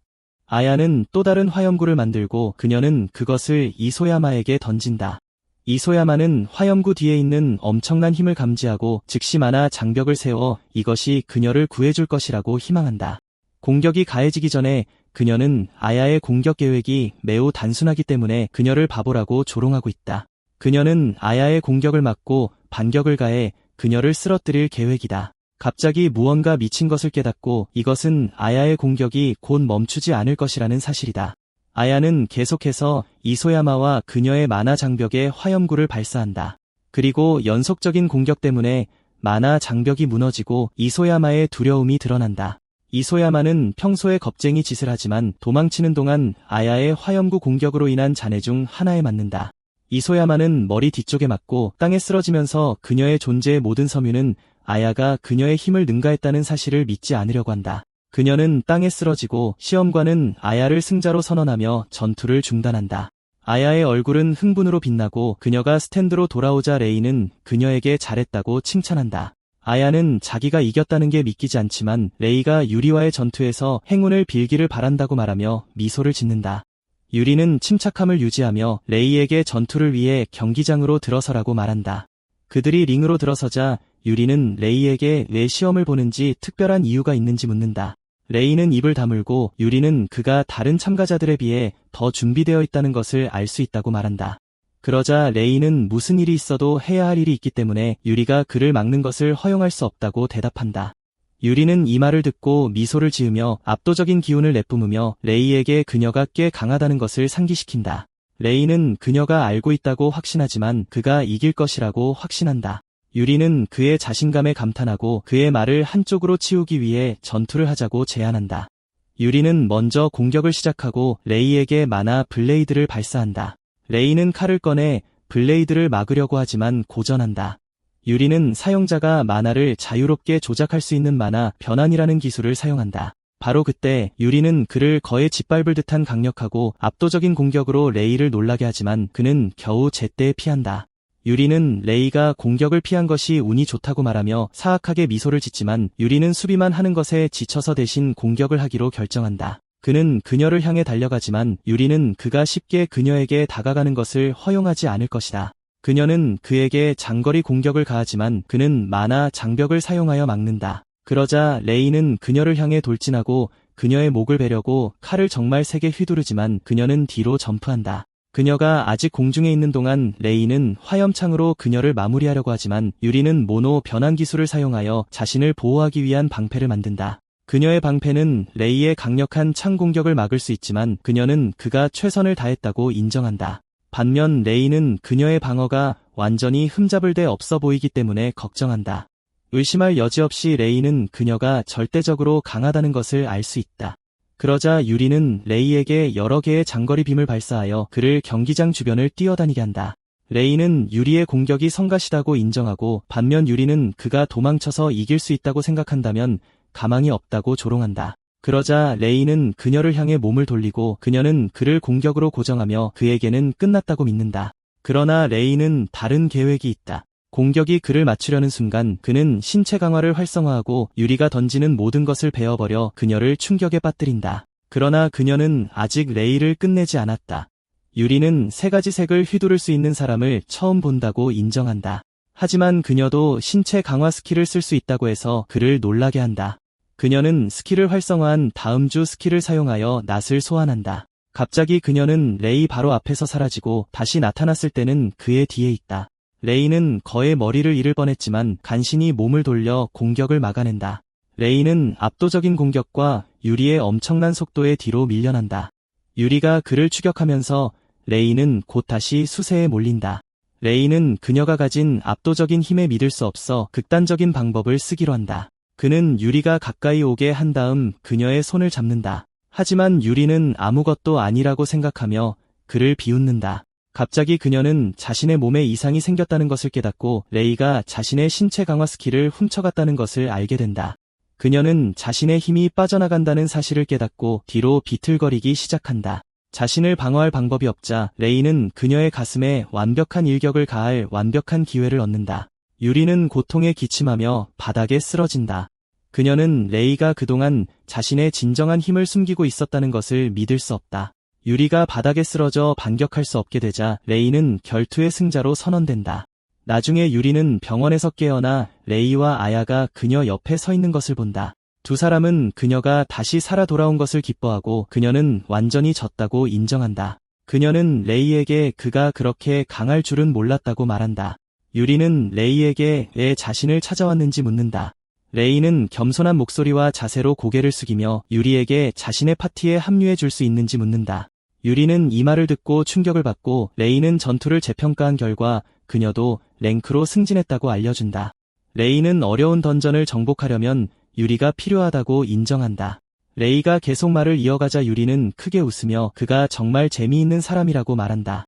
아야는 또 다른 화염구를 만들고 그녀는 그것을 이소야마에게 던진다. 이소야마는 화염구 뒤에 있는 엄청난 힘을 감지하고 즉시 마나 장벽을 세워 이것이 그녀를 구해줄 것이라고 희망한다. 공격이 가해지기 전에 그녀는 아야의 공격 계획이 매우 단순하기 때문에 그녀를 바보라고 조롱하고 있다. 그녀는 아야의 공격을 막고 반격을 가해 그녀를 쓰러뜨릴 계획이다. 갑자기 무언가 미친 것을 깨닫고 이것은 아야의 공격이 곧 멈추지 않을 것이라는 사실이다. 아야는 계속해서 이소야마와 그녀의 만화 장벽에 화염구를 발사한다. 그리고 연속적인 공격 때문에 만화 장벽이 무너지고 이소야마의 두려움이 드러난다. 이소야마는 평소에 겁쟁이 짓을 하지만 도망치는 동안 아야의 화염구 공격으로 인한 잔해 중 하나에 맞는다. 이소야마는 머리 뒤쪽에 맞고 땅에 쓰러지면서 그녀의 존재의 모든 섬유는 아야가 그녀의 힘을 능가했다는 사실을 믿지 않으려고 한다. 그녀는 땅에 쓰러지고 시험관은 아야를 승자로 선언하며 전투를 중단한다. 아야의 얼굴은 흥분으로 빛나고 그녀가 스탠드로 돌아오자 레이는 그녀에게 잘했다고 칭찬한다. 아야는 자기가 이겼다는 게 믿기지 않지만 레이가 유리와의 전투에서 행운을 빌기를 바란다고 말하며 미소를 짓는다. 유리는 침착함을 유지하며 레이에게 전투를 위해 경기장으로 들어서라고 말한다. 그들이 링으로 들어서자 유리는 레이에게 왜 시험을 보는지 특별한 이유가 있는지 묻는다. 레이는 입을 다물고 유리는 그가 다른 참가자들에 비해 더 준비되어 있다는 것을 알 수 있다고 말한다. 그러자 레이는 무슨 일이 있어도 해야 할 일이 있기 때문에 유리가 그를 막는 것을 허용할 수 없다고 대답한다. 유리는 이 말을 듣고 미소를 지으며 압도적인 기운을 내뿜으며 레이에게 그녀가 꽤 강하다는 것을 상기시킨다. 레이는 그녀가 알고 있다고 확신하지만 그가 이길 것이라고 확신한다. 유리는 그의 자신감에 감탄하고 그의 말을 한쪽으로 치우기 위해 전투를 하자고 제안한다. 유리는 먼저 공격을 시작하고 레이에게 만화 블레이드를 발사한다. 레이는 칼을 꺼내 블레이드를 막으려고 하지만 고전한다. 유리는 사용자가 만화를 자유롭게 조작할 수 있는 만화 변환이라는 기술을 사용한다. 바로 그때 유리는 그를 거에 짓밟을 듯한 강력하고 압도적인 공격으로 레이를 놀라게 하지만 그는 겨우 제때 피한다. 유리는 레이가 공격을 피한 것이 운이 좋다고 말하며 사악하게 미소를 짓지만 유리는 수비만 하는 것에 지쳐서 대신 공격을 하기로 결정한다. 그는 그녀를 향해 달려가지만 유리는 그가 쉽게 그녀에게 다가가는 것을 허용하지 않을 것이다. 그녀는 그에게 장거리 공격을 가하지만 그는 만화 장벽을 사용하여 막는다. 그러자 레이는 그녀를 향해 돌진하고 그녀의 목을 베려고 칼을 정말 세게 휘두르지만 그녀는 뒤로 점프한다. 그녀가 아직 공중에 있는 동안 레이는 화염창으로 그녀를 마무리하려고 하지만 유리는 모노 변환 기술을 사용하여 자신을 보호하기 위한 방패를 만든다. 그녀의 방패는 레이의 강력한 창 공격을 막을 수 있지만 그녀는 그가 최선을 다했다고 인정한다. 반면 레이는 그녀의 방어가 완전히 흠잡을 데 없어 보이기 때문에 걱정한다. 의심할 여지 없이 레이는 그녀가 절대적으로 강하다는 것을 알 수 있다. 그러자 유리는 레이에게 여러 개의 장거리 빔을 발사하여 그를 경기장 주변을 뛰어다니게 한다. 레이는 유리의 공격이 성가시다고 인정하고 반면 유리는 그가 도망쳐서 이길 수 있다고 생각한다면 가망이 없다고 조롱한다. 그러자 레이는 그녀를 향해 몸을 돌리고 그녀는 그를 공격으로 고정하며 그에게는 끝났다고 믿는다. 그러나 레이는 다른 계획이 있다. 공격이 그를 맞추려는 순간 그는 신체 강화를 활성화하고 유리가 던지는 모든 것을 베어버려 그녀를 충격에 빠뜨린다. 그러나 그녀는 아직 레이를 끝내지 않았다. 유리는 세 가지 색을 휘두를 수 있는 사람을 처음 본다고 인정한다. 하지만 그녀도 신체 강화 스킬을 쓸 수 있다고 해서 그를 놀라게 한다. 그녀는 스킬을 활성화한 다음 주 스킬을 사용하여 낫을 소환한다. 갑자기 그녀는 레이 바로 앞에서 사라지고 다시 나타났을 때는 그의 뒤에 있다. 레이는 거의 머리를 잃을 뻔했지만 간신히 몸을 돌려 공격을 막아낸다. 레이는 압도적인 공격과 유리의 엄청난 속도에 뒤로 밀려난다. 유리가 그를 추격하면서 레이는 곧 다시 수세에 몰린다. 레이는 그녀가 가진 압도적인 힘에 믿을 수 없어 극단적인 방법을 쓰기로 한다. 그는 유리가 가까이 오게 한 다음 그녀의 손을 잡는다. 하지만 유리는 아무것도 아니라고 생각하며 그를 비웃는다. 갑자기 그녀는 자신의 몸에 이상이 생겼다는 것을 깨닫고 레이가 자신의 신체 강화 스킬을 훔쳐갔다는 것을 알게 된다. 그녀는 자신의 힘이 빠져나간다는 사실을 깨닫고 뒤로 비틀거리기 시작한다. 자신을 방어할 방법이 없자 레이는 그녀의 가슴에 완벽한 일격을 가할 완벽한 기회를 얻는다. 유리는 고통에 기침하며 바닥에 쓰러진다. 그녀는 레이가 그동안 자신의 진정한 힘을 숨기고 있었다는 것을 믿을 수 없다. 유리가 바닥에 쓰러져 반격할 수 없게 되자 레이는 결투의 승자로 선언된다. 나중에 유리는 병원에서 깨어나 레이와 아야가 그녀 옆에 서 있는 것을 본다. 두 사람은 그녀가 다시 살아 돌아온 것을 기뻐하고 그녀는 완전히 졌다고 인정한다. 그녀는 레이에게 그가 그렇게 강할 줄은 몰랐다고 말한다. 유리는 레이에게 왜 자신을 찾아왔는지 묻는다. 레이는 겸손한 목소리와 자세로 고개를 숙이며 유리에게 자신의 파티에 합류해 줄 수 있는지 묻는다. 유리는 이 말을 듣고 충격을 받고 레이는 전투를 재평가한 결과 그녀도 랭크로 승진했다고 알려준다. 레이는 어려운 던전을 정복하려면 유리가 필요하다고 인정한다. 레이가 계속 말을 이어가자 유리는 크게 웃으며 그가 정말 재미있는 사람이라고 말한다.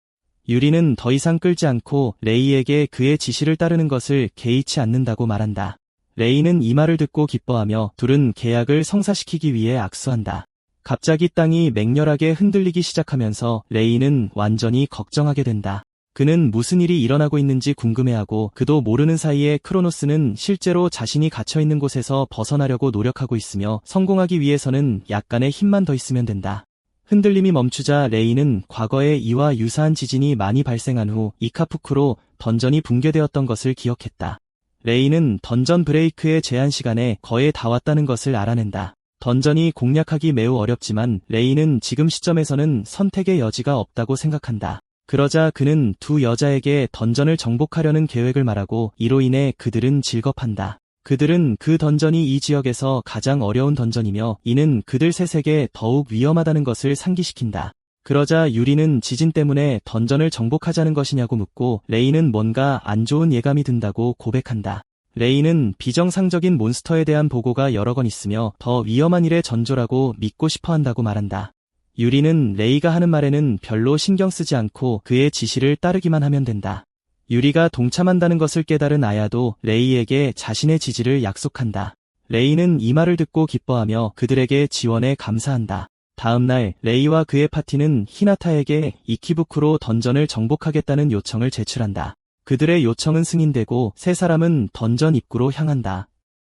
유리는 더 이상 끌지 않고 레이에게 그의 지시를 따르는 것을 개의치 않는다고 말한다. 레이는 이 말을 듣고 기뻐하며 둘은 계약을 성사시키기 위해 악수한다. 갑자기 땅이 맹렬하게 흔들리기 시작하면서 레이는 완전히 걱정하게 된다. 그는 무슨 일이 일어나고 있는지 궁금해하고 그도 모르는 사이에 크로노스는 실제로 자신이 갇혀있는 곳에서 벗어나려고 노력하고 있으며 성공하기 위해서는 약간의 힘만 더 있으면 된다. 흔들림이 멈추자 레이는 과거에 이와 유사한 지진이 많이 발생한 후 이카푸크로 던전이 붕괴되었던 것을 기억했다. 레이는 던전 브레이크의 제한 시간에 거의 다 왔다는 것을 알아낸다. 던전이 공략하기 매우 어렵지만 레이는 지금 시점에서는 선택의 여지가 없다고 생각한다. 그러자 그는 두 여자에게 던전을 정복하려는 계획을 말하고 이로 인해 그들은 질겁한다. 그들은 그 던전이 이 지역에서 가장 어려운 던전이며 이는 그들 셋에게 더욱 위험하다는 것을 상기시킨다. 그러자 유리는 지진 때문에 던전을 정복하자는 것이냐고 묻고 레이는 뭔가 안 좋은 예감이 든다고 고백한다. 레이는 비정상적인 몬스터에 대한 보고가 여러 건 있으며 더 위험한 일의 전조라고 믿고 싶어 한다고 말한다. 유리는 레이가 하는 말에는 별로 신경 쓰지 않고 그의 지시를 따르기만 하면 된다. 유리가 동참한다는 것을 깨달은 아야도 레이에게 자신의 지지를 약속한다. 레이는 이 말을 듣고 기뻐하며 그들에게 지원에 감사한다. 다음 날 레이와 그의 파티는 히나타에게 이키부쿠로 던전을 정복하겠다는 요청을 제출한다. 그들의 요청은 승인되고 세 사람은 던전 입구로 향한다.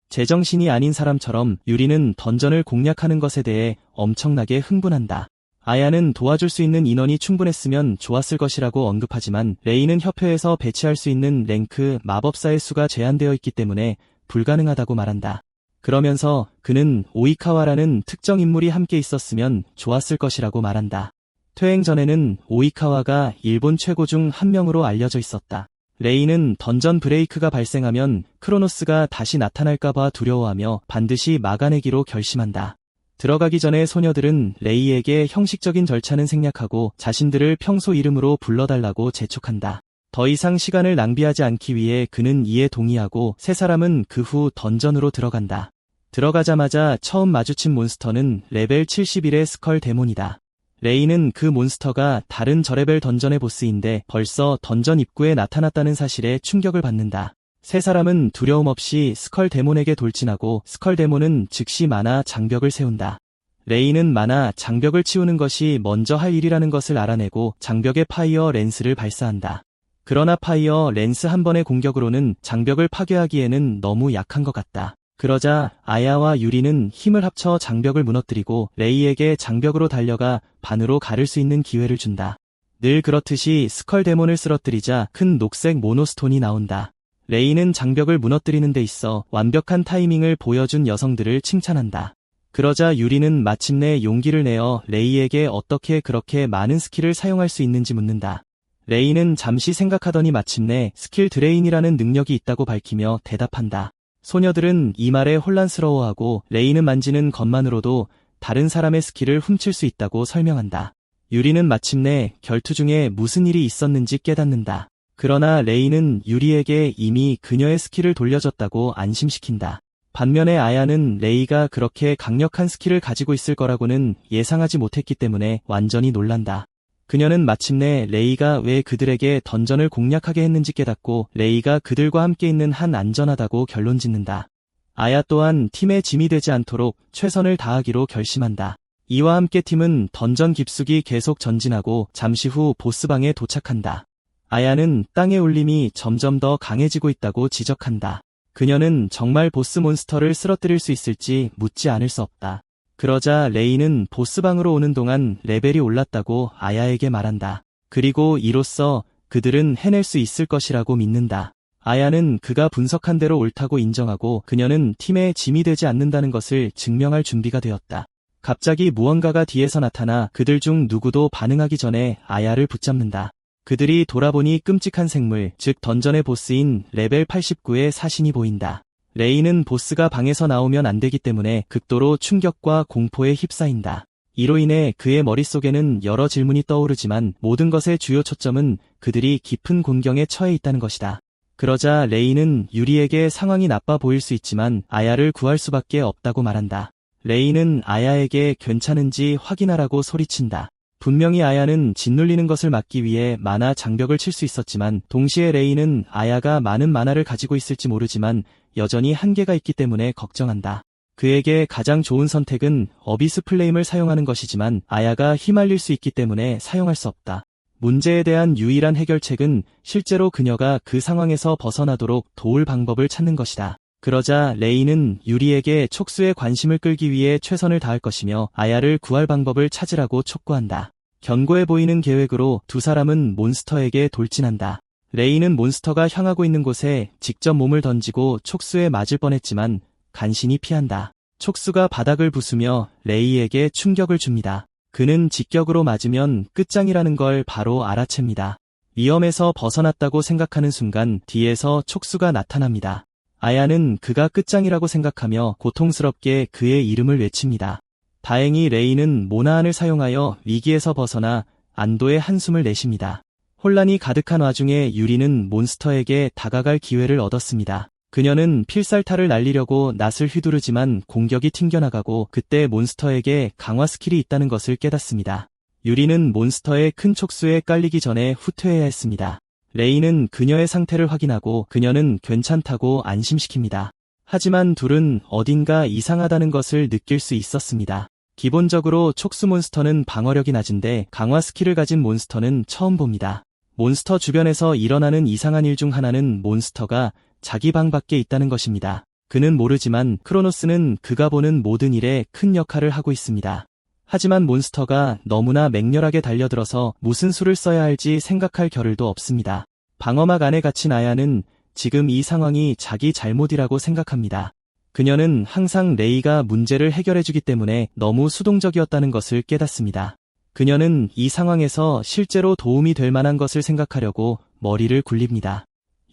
제정신이 아닌 사람처럼 유리는 던전을 공략하는 것에 대해 엄청나게 흥분한다. 아야는 도와줄 수 있는 인원이 충분했으면 좋았을 것이라고 언급하지만 레이는 협회에서 배치할 수 있는 랭크 마법사의 수가 제한되어 있기 때문에 불가능하다고 말한다. 그러면서 그는 오이카와라는 특정 인물이 함께 있었으면 좋았을 것이라고 말한다. 퇴행 전에는 오이카와가 일본 최고 중 한 명으로 알려져 있었다. 레이는 던전 브레이크가 발생하면 크로노스가 다시 나타날까봐 두려워하며 반드시 막아내기로 결심한다. 들어가기 전에 소녀들은 레이에게 형식적인 절차는 생략하고 자신들을 평소 이름으로 불러달라고 재촉한다. 더 이상 시간을 낭비하지 않기 위해 그는 이에 동의하고 세 사람은 그 후 던전으로 들어간다. 들어가자마자 처음 마주친 몬스터는 레벨 71의 스컬 데몬이다. 레이는 그 몬스터가 다른 저레벨 던전의 보스인데 벌써 던전 입구에 나타났다는 사실에 충격을 받는다. 세 사람은 두려움 없이 스컬 데몬에게 돌진하고 스컬 데몬은 즉시 만화 장벽을 세운다. 레이는 만화 장벽을 치우는 것이 먼저 할 일이라는 것을 알아내고 장벽에 파이어 랜스를 발사한다. 그러나 파이어 랜스 한 번의 공격으로는 장벽을 파괴하기에는 너무 약한 것 같다. 그러자 아야와 유리는 힘을 합쳐 장벽을 무너뜨리고 레이에게 장벽으로 달려가 반으로 가를 수 있는 기회를 준다. 늘 그렇듯이 스컬 데몬을 쓰러뜨리자 큰 녹색 모노스톤이 나온다. 레이는 장벽을 무너뜨리는 데 있어 완벽한 타이밍을 보여준 여성들을 칭찬한다. 그러자 유리는 마침내 용기를 내어 레이에게 어떻게 그렇게 많은 스킬을 사용할 수 있는지 묻는다. 레이는 잠시 생각하더니 마침내 스킬 드레인이라는 능력이 있다고 밝히며 대답한다. 소녀들은 이 말에 혼란스러워하고 레이는 만지는 것만으로도 다른 사람의 스킬을 훔칠 수 있다고 설명한다. 유리는 마침내 결투 중에 무슨 일이 있었는지 깨닫는다. 그러나 레이는 유리에게 이미 그녀의 스킬을 돌려줬다고 안심시킨다. 반면에 아야는 레이가 그렇게 강력한 스킬을 가지고 있을 거라고는 예상하지 못했기 때문에 완전히 놀란다. 그녀는 마침내 레이가 왜 그들에게 던전을 공략하게 했는지 깨닫고 레이가 그들과 함께 있는 한 안전하다고 결론짓는다. 아야 또한 팀의 짐이 되지 않도록 최선을 다하기로 결심한다. 이와 함께 팀은 던전 깊숙이 계속 전진하고 잠시 후 보스방에 도착한다. 아야는 땅의 울림이 점점 더 강해지고 있다고 지적한다. 그녀는 정말 보스 몬스터를 쓰러뜨릴 수 있을지 묻지 않을 수 없다. 그러자 레이는 보스방으로 오는 동안 레벨이 올랐다고 아야에게 말한다. 그리고 이로써 그들은 해낼 수 있을 것이라고 믿는다. 아야는 그가 분석한 대로 옳다고 인정하고 그녀는 팀의 짐이 되지 않는다는 것을 증명할 준비가 되었다. 갑자기 무언가가 뒤에서 나타나 그들 중 누구도 반응하기 전에 아야를 붙잡는다. 그들이 돌아보니 끔찍한 생물, 즉 던전의 보스인 레벨 89의 사신이 보인다. 레이는 보스가 방에서 나오면 안 되기 때문에 극도로 충격과 공포에 휩싸인다. 이로 인해 그의 머릿속에는 여러 질문이 떠오르지만 모든 것의 주요 초점은 그들이 깊은 곤경에 처해 있다는 것이다. 그러자 레이는 유리에게 상황이 나빠 보일 수 있지만 아야를 구할 수밖에 없다고 말한다. 레이는 아야에게 괜찮은지 확인하라고 소리친다. 분명히 아야는 짓눌리는 것을 막기 위해 만화 장벽을 칠 수 있었지만 동시에 레이는 아야가 많은 만화를 가지고 있을지 모르지만 여전히 한계가 있기 때문에 걱정한다. 그에게 가장 좋은 선택은 어비스 플레임을 사용하는 것이지만 아야가 휘말릴 수 있기 때문에 사용할 수 없다. 문제에 대한 유일한 해결책은 실제로 그녀가 그 상황에서 벗어나도록 도울 방법을 찾는 것이다. 그러자 레이는 유리에게 촉수의 관심을 끌기 위해 최선을 다할 것이며 아야를 구할 방법을 찾으라고 촉구한다. 견고해 보이는 계획으로 두 사람은 몬스터에게 돌진한다. 레이는 몬스터가 향하고 있는 곳에 직접 몸을 던지고 촉수에 맞을 뻔했지만 간신히 피한다. 촉수가 바닥을 부수며 레이에게 충격을 줍니다. 그는 직격으로 맞으면 끝장이라는 걸 바로 알아챕니다. 위험에서 벗어났다고 생각하는 순간 뒤에서 촉수가 나타납니다. 아야는 그가 끝장이라고 생각하며 고통스럽게 그의 이름을 외칩니다. 다행히 레이는 모나안을 사용하여 위기에서 벗어나 안도의 한숨을 내쉽니다. 혼란이 가득한 와중에 유리는 몬스터에게 다가갈 기회를 얻었습니다. 그녀는 필살타를 날리려고 낫을 휘두르지만 공격이 튕겨나가고 그때 몬스터에게 강화 스킬이 있다는 것을 깨닫습니다. 유리는 몬스터의 큰 촉수에 깔리기 전에 후퇴해야 했습니다. 레이는 그녀의 상태를 확인하고 그녀는 괜찮다고 안심시킵니다. 하지만 둘은 어딘가 이상하다는 것을 느낄 수 있었습니다. 기본적으로 촉수 몬스터는 방어력이 낮은데 강화 스킬을 가진 몬스터는 처음 봅니다. 몬스터 주변에서 일어나는 이상한 일 중 하나는 몬스터가 자기 방 밖에 있다는 것입니다. 그는 모르지만 크로노스는 그가 보는 모든 일에 큰 역할을 하고 있습니다. 하지만 몬스터가 너무나 맹렬하게 달려들어서 무슨 수를 써야 할지 생각할 겨를도 없습니다. 방어막 안에 갇힌 아야는 지금 이 상황이 자기 잘못이라고 생각합니다. 그녀는 항상 레이가 문제를 해결해주기 때문에 너무 수동적이었다는 것을 깨닫습니다. 그녀는 이 상황에서 실제로 도움이 될 만한 것을 생각하려고 머리를 굴립니다.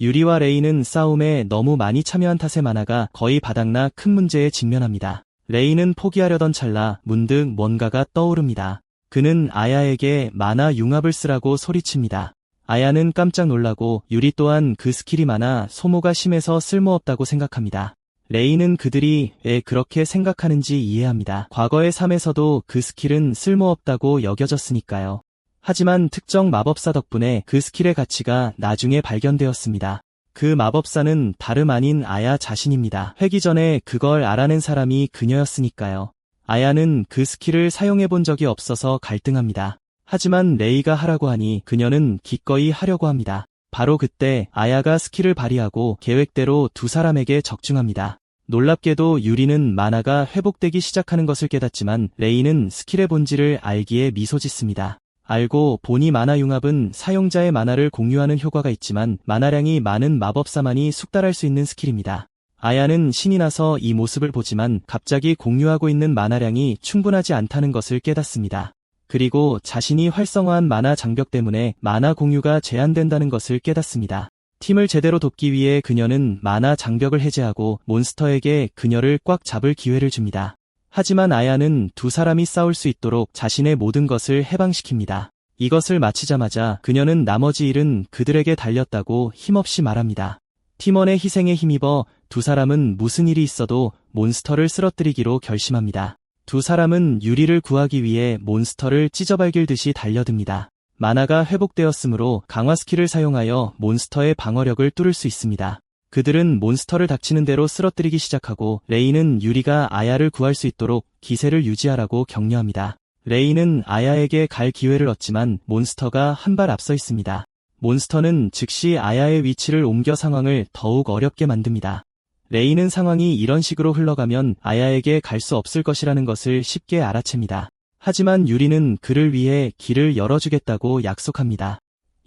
유리와 레이는 싸움에 너무 많이 참여한 탓에 만화가 거의 바닥나 큰 문제에 직면합니다. 레이는 포기하려던 찰나 문득 뭔가가 떠오릅니다. 그는 아야에게 만화 융합을 쓰라고 소리칩니다. 아야는 깜짝 놀라고 유리 또한 그 스킬이 많아 소모가 심해서 쓸모없다고 생각합니다. 레이는 그들이 왜 그렇게 생각하는지 이해합니다. 과거의 삶에서도 그 스킬은 쓸모없다고 여겨졌으니까요. 하지만 특정 마법사 덕분에 그 스킬의 가치가 나중에 발견되었습니다. 그 마법사는 다름 아닌 아야 자신입니다. 회기 전에 그걸 알아낸 사람이 그녀였으니까요. 아야는 그 스킬을 사용해본 적이 없어서 갈등합니다. 하지만 레이가 하라고 하니 그녀는 기꺼이 하려고 합니다. 바로 그때 아야가 스킬을 발휘하고 계획대로 두 사람에게 적중합니다. 놀랍게도 유리는 만화가 회복되기 시작하는 것을 깨닫지만 레이는 스킬의 본질을 알기에 미소 짓습니다. 알고 보니 만화 융합은 사용자의 만화를 공유하는 효과가 있지만 만화량이 많은 마법사만이 숙달할 수 있는 스킬입니다. 아야는 신이 나서 이 모습을 보지만 갑자기 공유하고 있는 만화량이 충분하지 않다는 것을 깨닫습니다. 그리고 자신이 활성화한 만화 장벽 때문에 만화 공유가 제한된다는 것을 깨닫습니다. 팀을 제대로 돕기 위해 그녀는 만화 장벽을 해제하고 몬스터에게 그녀를 꽉 잡을 기회를 줍니다. 하지만 아야는 두 사람이 싸울 수 있도록 자신의 모든 것을 해방시킵니다. 이것을 마치자마자 그녀는 나머지 일은 그들에게 달렸다고 힘없이 말합니다. 팀원의 희생에 힘입어 두 사람은 무슨 일이 있어도 몬스터를 쓰러뜨리기로 결심합니다. 두 사람은 유리를 구하기 위해 몬스터를 찢어발길듯이 달려듭니다. 만화가 회복되었으므로 강화 스킬을 사용하여 몬스터의 방어력을 뚫을 수 있습니다. 그들은 몬스터를 닥치는 대로 쓰러뜨리기 시작하고 레이는 유리가 아야를 구할 수 있도록 기세를 유지하라고 격려합니다. 레이는 아야에게 갈 기회를 얻지만 몬스터가 한 발 앞서 있습니다. 몬스터는 즉시 아야의 위치를 옮겨 상황을 더욱 어렵게 만듭니다. 레이는 상황이 이런 식으로 흘러가면 아야에게 갈 수 없을 것이라는 것을 쉽게 알아챕니다. 하지만 유리는 그를 위해 길을 열어주겠다고 약속합니다.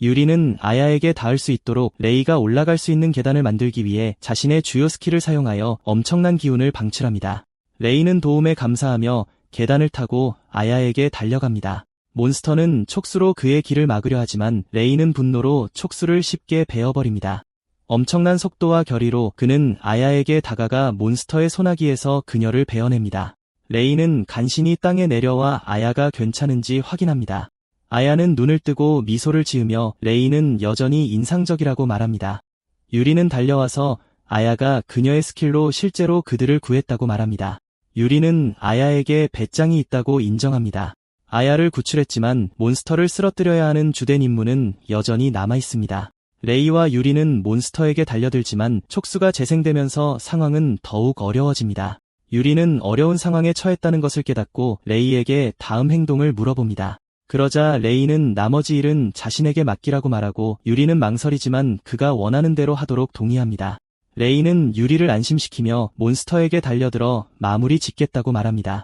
유리는 아야에게 닿을 수 있도록 레이가 올라갈 수 있는 계단을 만들기 위해 자신의 주요 스킬을 사용하여 엄청난 기운을 방출합니다. 레이는 도움에 감사하며 계단을 타고 아야에게 달려갑니다. 몬스터는 촉수로 그의 길을 막으려 하지만 레이는 분노로 촉수를 쉽게 베어버립니다. 엄청난 속도와 결의로 그는 아야에게 다가가 몬스터의 소나기에서 그녀를 베어냅니다. 레이는 간신히 땅에 내려와 아야가 괜찮은지 확인합니다. 아야는 눈을 뜨고 미소를 지으며 레이는 여전히 인상적이라고 말합니다. 유리는 달려와서 아야가 그녀의 스킬로 실제로 그들을 구했다고 말합니다. 유리는 아야에게 배짱이 있다고 인정합니다. 아야를 구출했지만 몬스터를 쓰러뜨려야 하는 주된 임무는 여전히 남아있습니다. 레이와 유리는 몬스터에게 달려들지만 촉수가 재생되면서 상황은 더욱 어려워집니다. 유리는 어려운 상황에 처했다는 것을 깨닫고 레이에게 다음 행동을 물어봅니다. 그러자 레이는 나머지 일은 자신에게 맡기라고 말하고 유리는 망설이지만 그가 원하는 대로 하도록 동의합니다. 레이는 유리를 안심시키며 몬스터에게 달려들어 마무리 짓겠다고 말합니다.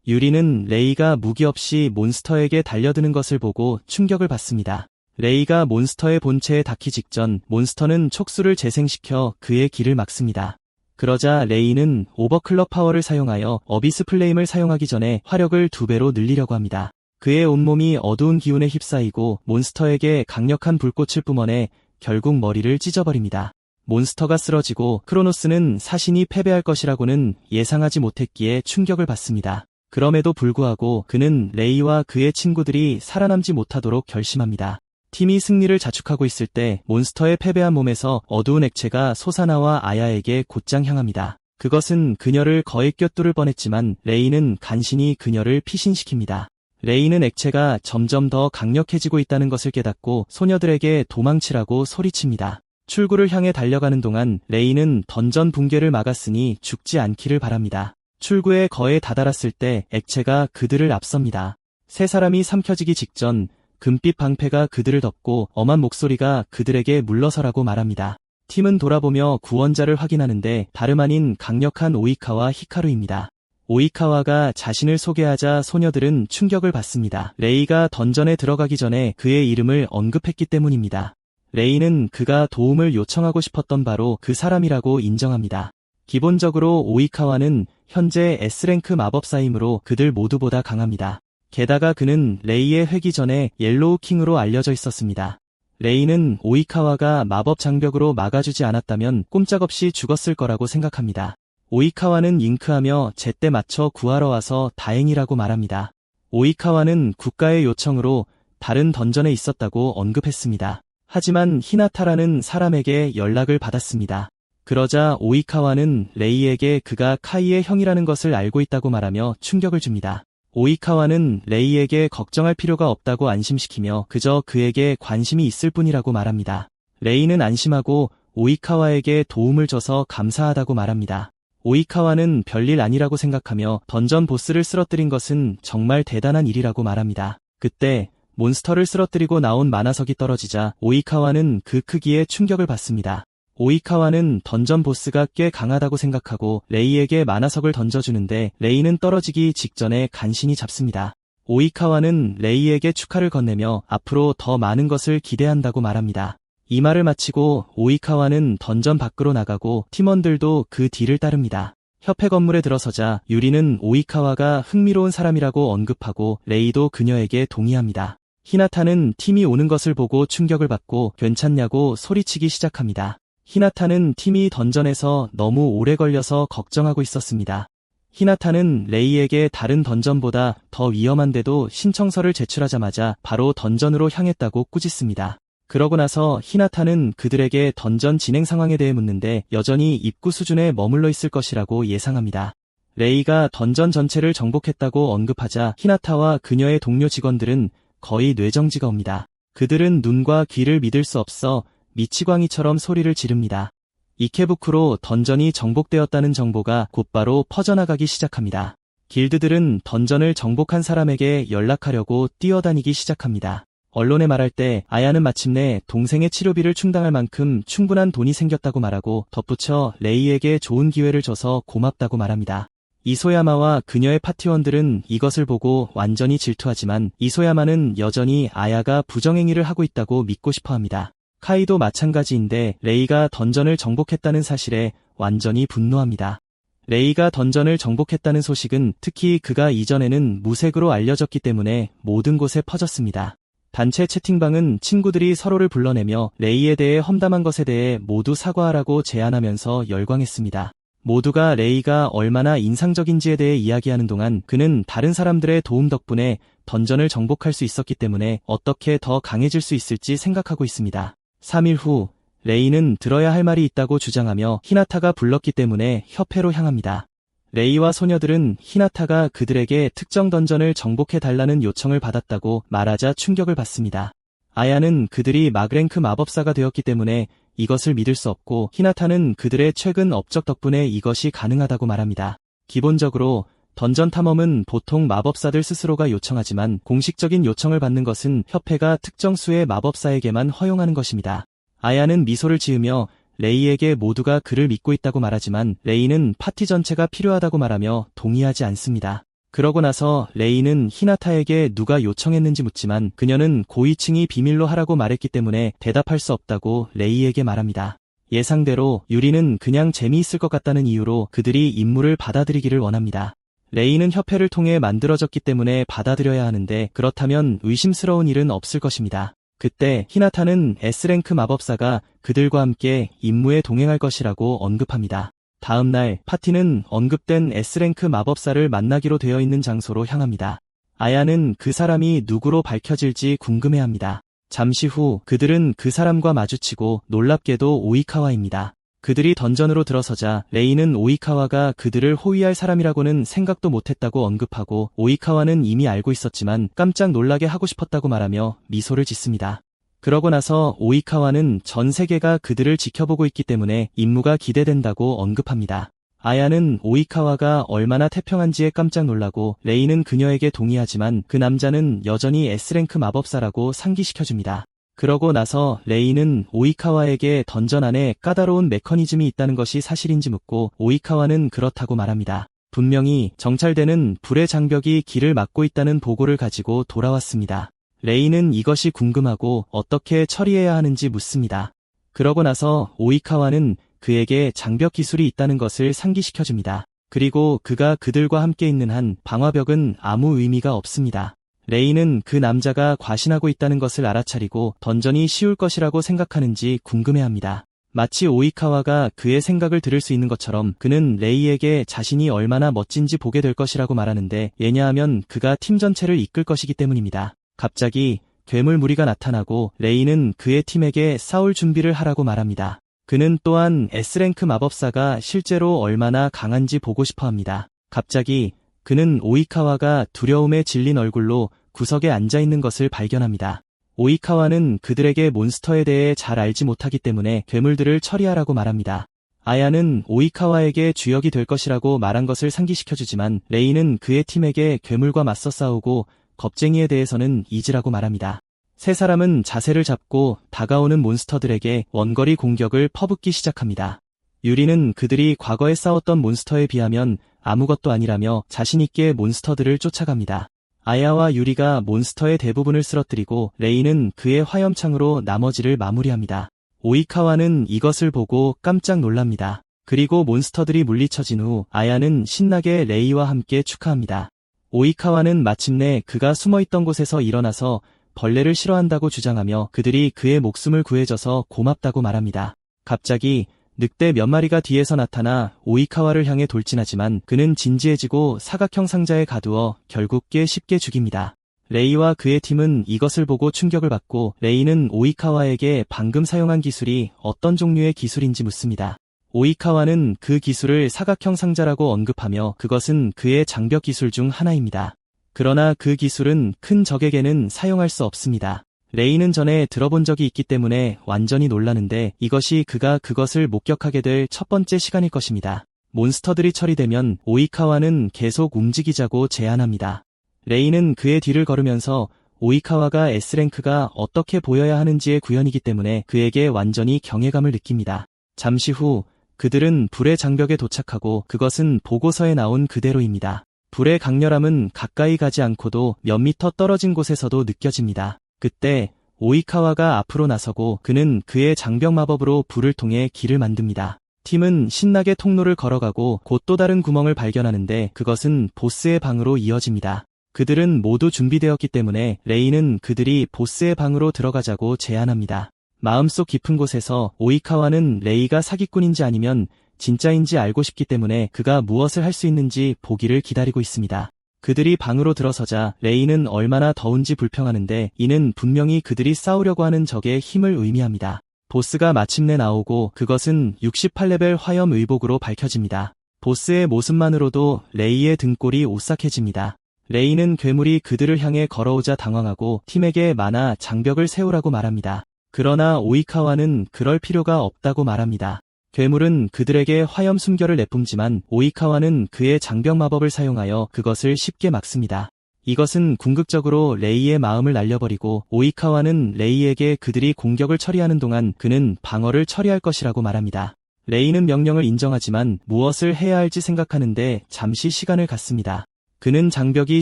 유리는 레이가 무기 없이 몬스터에게 달려드는 것을 보고 충격을 받습니다. 레이가 몬스터의 본체에 닿기 직전 몬스터는 촉수를 재생시켜 그의 길을 막습니다. 그러자 레이는 오버클럭 파워를 사용하여 어비스 플레임을 사용하기 전에 화력을 2배로 늘리려고 합니다. 그의 온몸이 어두운 기운에 휩싸이고 몬스터에게 강력한 불꽃을 뿜어내 결국 머리를 찢어버립니다. 몬스터가 쓰러지고 크로노스는 사신이 패배할 것이라고는 예상하지 못했기에 충격을 받습니다. 그럼에도 불구하고 그는 레이와 그의 친구들이 살아남지 못하도록 결심합니다. 팀이 승리를 자축하고 있을 때 몬스터의 패배한 몸에서 어두운 액체가 소사나와 아야에게 곧장 향합니다. 그것은 그녀를 거의 꿰뚫을 뻔했지만 레이는 간신히 그녀를 피신시킵니다. 레이는 액체가 점점 더 강력해지고 있다는 것을 깨닫고 소녀들에게 도망치라고 소리칩니다. 출구를 향해 달려가는 동안 레이는 던전 붕괴를 막았으니 죽지 않기를 바랍니다. 출구에 거의 다다랐을 때 액체가 그들을 앞섭니다. 세 사람이 삼켜지기 직전 금빛 방패가 그들을 덮고 엄한 목소리가 그들에게 물러서라고 말합니다. 팀은 돌아보며 구원자를 확인하는데 다름 아닌 강력한 오이카와 히카루입니다. 오이카와가 자신을 소개하자 소녀들은 충격을 받습니다. 레이가 던전에 들어가기 전에 그의 이름을 언급했기 때문입니다. 레이는 그가 도움을 요청하고 싶었던 바로 그 사람이라고 인정합니다. 기본적으로 오이카와는 현재 S랭크 마법사이므로 그들 모두보다 강합니다. 게다가 그는 레이의 회귀 전에 옐로우 킹으로 알려져 있었습니다. 레이는 오이카와가 마법 장벽으로 막아주지 않았다면 꼼짝없이 죽었을 거라고 생각합니다. 오이카와는 잉크하며 제때 맞춰 구하러 와서 다행이라고 말합니다. 오이카와는 국가의 요청으로 다른 던전에 있었다고 언급했습니다. 하지만 히나타라는 사람에게 연락을 받았습니다. 그러자 오이카와는 레이에게 그가 카이의 형이라는 것을 알고 있다고 말하며 충격을 줍니다. 오이카와는 레이에게 걱정할 필요가 없다고 안심시키며 그저 그에게 관심이 있을 뿐이라고 말합니다. 레이는 안심하고 오이카와에게 도움을 줘서 감사하다고 말합니다. 오이카와는 별일 아니라고 생각하며 던전 보스를 쓰러뜨린 것은 정말 대단한 일이라고 말합니다. 그때 몬스터를 쓰러뜨리고 나온 만화석이 떨어지자 오이카와는 그 크기에 충격을 받습니다. 오이카와는 던전 보스가 꽤 강하다고 생각하고 레이에게 만화석을 던져주는데 레이는 떨어지기 직전에 간신히 잡습니다. 오이카와는 레이에게 축하를 건네며 앞으로 더 많은 것을 기대한다고 말합니다. 이 말을 마치고 오이카와는 던전 밖으로 나가고 팀원들도 그 뒤를 따릅니다. 협회 건물에 들어서자 유리는 오이카와가 흥미로운 사람이라고 언급하고 레이도 그녀에게 동의합니다. 히나타는 팀이 오는 것을 보고 충격을 받고 괜찮냐고 소리치기 시작합니다. 히나타는 팀이 던전에서 너무 오래 걸려서 걱정하고 있었습니다. 히나타는 레이에게 다른 던전보다 더 위험한데도 신청서를 제출하자마자 바로 던전으로 향했다고 꾸짖습니다. 그러고 나서 히나타는 그들에게 던전 진행 상황에 대해 묻는데 여전히 입구 수준에 머물러 있을 것이라고 예상합니다. 레이가 던전 전체를 정복했다고 언급하자 히나타와 그녀의 동료 직원들은 거의 뇌정지가 옵니다. 그들은 눈과 귀를 믿을 수 없어 미치광이처럼 소리를 지릅니다. 이케부쿠로 던전이 정복되었다는 정보가 곧바로 퍼져나가기 시작합니다. 길드들은 던전을 정복한 사람에게 연락하려고 뛰어다니기 시작합니다. 언론에 말할 때 아야는 마침내 동생의 치료비를 충당할 만큼 충분한 돈이 생겼다고 말하고 덧붙여 레이에게 좋은 기회를 줘서 고맙다고 말합니다. 이소야마와 그녀의 파티원들은 이것을 보고 완전히 질투하지만 이소야마는 여전히 아야가 부정행위를 하고 있다고 믿고 싶어합니다. 카이도 마찬가지인데 레이가 던전을 정복했다는 사실에 완전히 분노합니다. 레이가 던전을 정복했다는 소식은 특히 그가 이전에는 무색으로 알려졌기 때문에 모든 곳에 퍼졌습니다. 단체 채팅방은 친구들이 서로를 불러내며 레이에 대해 험담한 것에 대해 모두 사과하라고 제안하면서 열광했습니다. 모두가 레이가 얼마나 인상적인지에 대해 이야기하는 동안 그는 다른 사람들의 도움 덕분에 던전을 정복할 수 있었기 때문에 어떻게 더 강해질 수 있을지 생각하고 있습니다. 3일 후 레이는 들어야 할 말이 있다고 주장하며 히나타가 불렀기 때문에 협회로 향합니다. 레이와 소녀들은 히나타가 그들에게 특정 던전을 정복해달라는 요청을 받았다고 말하자 충격을 받습니다. 아야는 그들이 막랭크 마법사가 되었기 때문에 이것을 믿을 수 없고 히나타는 그들의 최근 업적 덕분에 이것이 가능하다고 말합니다. 기본적으로 던전 탐험은 보통 마법사들 스스로가 요청하지만 공식적인 요청을 받는 것은 협회가 특정 수의 마법사에게만 허용하는 것입니다. 아야는 미소를 지으며 레이에게 모두가 그를 믿고 있다고 말하지만 레이는 파티 전체가 필요하다고 말하며 동의하지 않습니다. 그러고 나서 레이는 히나타에게 누가 요청했는지 묻지만 그녀는 고위층이 비밀로 하라고 말했기 때문에 대답할 수 없다고 레이에게 말합니다. 예상대로 유리는 그냥 재미있을 것 같다는 이유로 그들이 임무를 받아들이기를 원합니다. 레이는 협회를 통해 만들어졌기 때문에 받아들여야 하는데 그렇다면 의심스러운 일은 없을 것입니다. 그때 히나타는 S랭크 마법사가 그들과 함께 임무에 동행할 것이라고 언급합니다. 다음 날 파티는 언급된 S랭크 마법사를 만나기로 되어 있는 장소로 향합니다. 아야는 그 사람이 누구로 밝혀질지 궁금해합니다. 잠시 후 그들은 그 사람과 마주치고 놀랍게도 오이카와입니다. 그들이 던전으로 들어서자 레이는 오이카와가 그들을 호위할 사람이라고는 생각도 못했다고 언급하고 오이카와는 이미 알고 있었지만 깜짝 놀라게 하고 싶었다고 말하며 미소를 짓습니다. 그러고 나서 오이카와는 전 세계가 그들을 지켜보고 있기 때문에 임무가 기대된다고 언급합니다. 아야는 오이카와가 얼마나 태평한지에 깜짝 놀라고 레이는 그녀에게 동의하지만 그 남자는 여전히 S랭크 마법사라고 상기시켜줍니다. 그러고 나서 레이는 오이카와에게 던전 안에 까다로운 메커니즘이 있다는 것이 사실인지 묻고 오이카와는 그렇다고 말합니다. 분명히 정찰대는 불의 장벽이 길을 막고 있다는 보고를 가지고 돌아왔습니다. 레이는 이것이 궁금하고 어떻게 처리해야 하는지 묻습니다. 그러고 나서 오이카와는 그에게 장벽 기술이 있다는 것을 상기시켜줍니다. 그리고 그가 그들과 함께 있는 한 방화벽은 아무 의미가 없습니다. 레이는 그 남자가 과신하고 있다는 것을 알아차리고 던전이 쉬울 것이라고 생각하는지 궁금해합니다. 마치 오이카와가 그의 생각을 들을 수 있는 것처럼 그는 레이에게 자신이 얼마나 멋진지 보게 될 것이라고 말하는데 왜냐하면 그가 팀 전체를 이끌 것이기 때문입니다. 갑자기 괴물 무리가 나타나고 레이는 그의 팀에게 싸울 준비를 하라고 말합니다. 그는 또한 S랭크 마법사가 실제로 얼마나 강한지 보고 싶어 합니다. 갑자기 그는 오이카와가 두려움에 질린 얼굴로 구석에 앉아있는 것을 발견합니다. 오이카와는 그들에게 몬스터에 대해 잘 알지 못하기 때문에 괴물들을 처리하라고 말합니다. 아야는 오이카와에게 주역이 될 것이라고 말한 것을 상기시켜주지만 레이는 그의 팀에게 괴물과 맞서 싸우고 겁쟁이에 대해서는 잊으라고 말합니다. 세 사람은 자세를 잡고 다가오는 몬스터들에게 원거리 공격을 퍼붓기 시작합니다. 유리는 그들이 과거에 싸웠던 몬스터에 비하면 아무것도 아니라며 자신있게 몬스터들을 쫓아갑니다. 아야와 유리가 몬스터의 대부분을 쓰러뜨리고 레이는 그의 화염창으로 나머지를 마무리합니다. 오이카와는 이것을 보고 깜짝 놀랍니다. 그리고 몬스터들이 물리쳐진 후 아야는 신나게 레이와 함께 축하합니다. 오이카와는 마침내 그가 숨어있던 곳에서 일어나서 벌레를 싫어한다고 주장하며 그들이 그의 목숨을 구해줘서 고맙다고 말합니다. 갑자기 늑대 몇 마리가 뒤에서 나타나 오이카와를 향해 돌진하지만 그는 진지해지고 사각형 상자에 가두어 결국 꽤 쉽게 죽입니다. 레이와 그의 팀은 이것을 보고 충격을 받고 레이는 오이카와에게 방금 사용한 기술이 어떤 종류의 기술인지 묻습니다. 오이카와는 그 기술을 사각형 상자라고 언급하며 그것은 그의 장벽 기술 중 하나입니다. 그러나 그 기술은 큰 적에게는 사용할 수 없습니다. 레이는 전에 들어본 적이 있기 때문에 완전히 놀라는데 이것이 그가 그것을 목격하게 될 첫 번째 시간일 것입니다. 몬스터들이 처리되면 오이카와는 계속 움직이자고 제안합니다. 레이는 그의 뒤를 걸으면서 오이카와가 S랭크가 어떻게 보여야 하는지의 구현이기 때문에 그에게 완전히 경외감을 느낍니다. 잠시 후 그들은 불의 장벽에 도착하고 그것은 보고서에 나온 그대로입니다. 불의 강렬함은 가까이 가지 않고도 몇 미터 떨어진 곳에서도 느껴집니다. 그때 오이카와가 앞으로 나서고 그는 그의 장벽 마법으로 불을 통해 길을 만듭니다. 팀은 신나게 통로를 걸어가고 곧 또 다른 구멍을 발견하는데 그것은 보스의 방으로 이어집니다. 그들은 모두 준비되었기 때문에 레이는 그들이 보스의 방으로 들어가자고 제안합니다. 마음속 깊은 곳에서 오이카와는 레이가 사기꾼인지 아니면 진짜인지 알고 싶기 때문에 그가 무엇을 할 수 있는지 보기를 기다리고 있습니다. 그들이 방으로 들어서자 레이는 얼마나 더운지 불평하는데 이는 분명히 그들이 싸우려고 하는 적의 힘을 의미합니다. 보스가 마침내 나오고 그것은 68레벨 화염 의복으로 밝혀집니다. 보스의 모습만으로도 레이의 등골이 오싹해집니다. 레이는 괴물이 그들을 향해 걸어오자 당황하고 팀에게 만화 장벽을 세우라고 말합니다. 그러나 오이카와는 그럴 필요가 없다고 말합니다. 괴물은 그들에게 화염 숨결을 내뿜지만 오이카와는 그의 장벽 마법을 사용하여 그것을 쉽게 막습니다. 이것은 궁극적으로 레이의 마음을 날려버리고 오이카와는 레이에게 그들이 공격을 처리하는 동안 그는 방어를 처리할 것이라고 말합니다. 레이는 명령을 인정하지만 무엇을 해야 할지 생각하는데 잠시 시간을 갖습니다. 그는 장벽이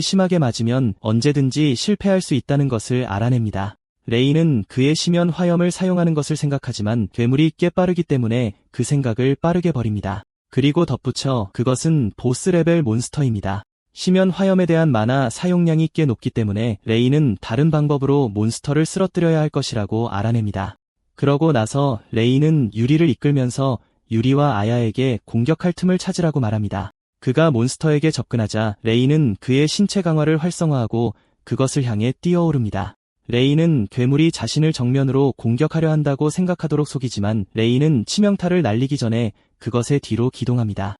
심하게 맞으면 언제든지 실패할 수 있다는 것을 알아냅니다. 레이는 그의 심연 화염을 사용하는 것을 생각하지만 괴물이 꽤 빠르기 때문에 그 생각을 빠르게 버립니다. 그리고 덧붙여 그것은 보스 레벨 몬스터입니다. 심연 화염에 대한 만화 사용량이 꽤 높기 때문에 레이는 다른 방법으로 몬스터를 쓰러뜨려야 할 것이라고 알아냅니다. 그러고 나서 레이는 유리를 이끌면서 유리와 아야에게 공격할 틈을 찾으라고 말합니다. 그가 몬스터에게 접근하자 레이는 그의 신체 강화를 활성화하고 그것을 향해 뛰어오릅니다. 레이는 괴물이 자신을 정면으로 공격하려 한다고 생각하도록 속이지만 레이는 치명타를 날리기 전에 그것의 뒤로 기동합니다.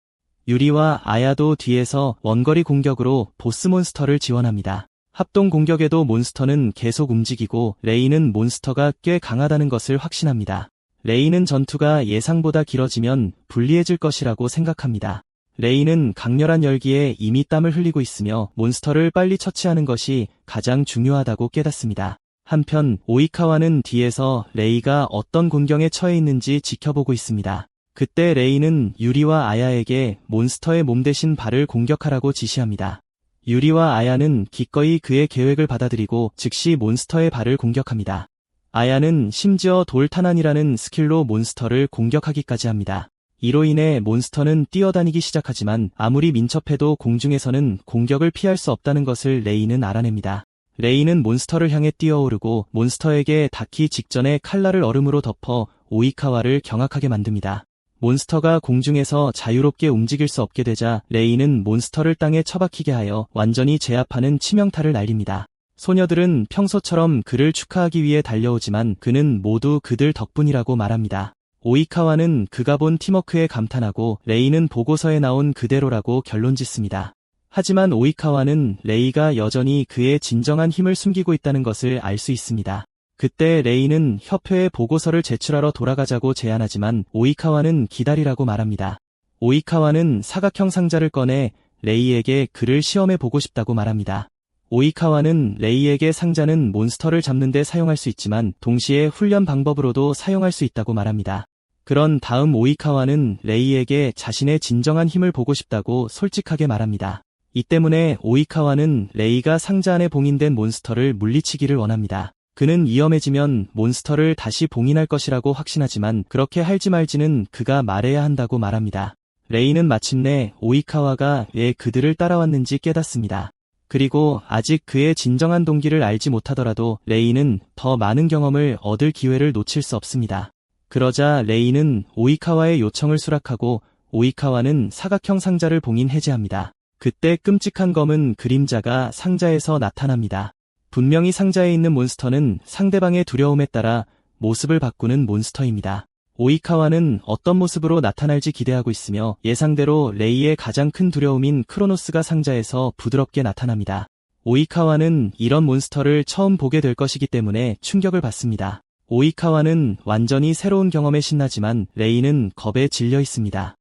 유리와 아야도 뒤에서 원거리 공격으로 보스 몬스터를 지원합니다. 합동 공격에도 몬스터는 계속 움직이고 레이는 몬스터가 꽤 강하다는 것을 확신합니다. 레이는 전투가 예상보다 길어지면 불리해질 것이라고 생각합니다. 레이는 강렬한 열기에 이미 땀을 흘리고 있으며 몬스터를 빨리 처치하는 것이 가장 중요하다고 깨닫습니다. 한편 오이카와는 뒤에서 레이가 어떤 곤경에 처해 있는지 지켜보고 있습니다. 그때 레이는 유리와 아야에게 몬스터의 몸 대신 발을 공격하라고 지시합니다. 유리와 아야는 기꺼이 그의 계획을 받아들이고 즉시 몬스터의 발을 공격합니다. 아야는 심지어 돌탄환이라는 스킬로 몬스터를 공격하기까지 합니다. 이로 인해 몬스터는 뛰어다니기 시작하지만 아무리 민첩해도 공중에서는 공격을 피할 수 없다는 것을 레이는 알아냅니다. 레이는 몬스터를 향해 뛰어오르고 몬스터에게 닿기 직전에 칼날을 얼음으로 덮어 오이카와를 경악하게 만듭니다. 몬스터가 공중에서 자유롭게 움직일 수 없게 되자 레이는 몬스터를 땅에 처박히게 하여 완전히 제압하는 치명타를 날립니다. 소녀들은 평소처럼 그를 축하하기 위해 달려오지만 그는 모두 그들 덕분이라고 말합니다. 오이카와는 그가 본 팀워크에 감탄하고 레이는 보고서에 나온 그대로라고 결론짓습니다. 하지만 오이카와는 레이가 여전히 그의 진정한 힘을 숨기고 있다는 것을 알 수 있습니다. 그때 레이는 협회에 보고서를 제출하러 돌아가자고 제안하지만 오이카와는 기다리라고 말합니다. 오이카와는 사각형 상자를 꺼내 레이에게 그를 시험해 보고 싶다고 말합니다. 오이카와는 레이에게 상자는 몬스터를 잡는 데 사용할 수 있지만 동시에 훈련 방법으로도 사용할 수 있다고 말합니다. 그런 다음 오이카와는 레이에게 자신의 진정한 힘을 보고 싶다고 솔직하게 말합니다. 이 때문에 오이카와는 레이가 상자 안에 봉인된 몬스터를 물리치기를 원합니다. 그는 위험해지면 몬스터를 다시 봉인할 것이라고 확신하지만 그렇게 할지 말지는 그가 말해야 한다고 말합니다. 레이는 마침내 오이카와가 왜 그들을 따라왔는지 깨닫습니다. 그리고 아직 그의 진정한 동기를 알지 못하더라도 레이는 더 많은 경험을 얻을 기회를 놓칠 수 없습니다. 그러자 레이는 오이카와의 요청을 수락하고 오이카와는 사각형 상자를 봉인 해제합니다. 그때 끔찍한 검은 그림자가 상자에서 나타납니다. 분명히 상자에 있는 몬스터는 상대방의 두려움에 따라 모습을 바꾸는 몬스터입니다. 오이카와는 어떤 모습으로 나타날지 기대하고 있으며 예상대로 레이의 가장 큰 두려움인 크로노스가 상자에서 부드럽게 나타납니다. 오이카와는 이런 몬스터를 처음 보게 될 것이기 때문에 충격을 받습니다. 오이카와는 완전히 새로운 경험에 신나지만 레이는 겁에 질려 있습니다.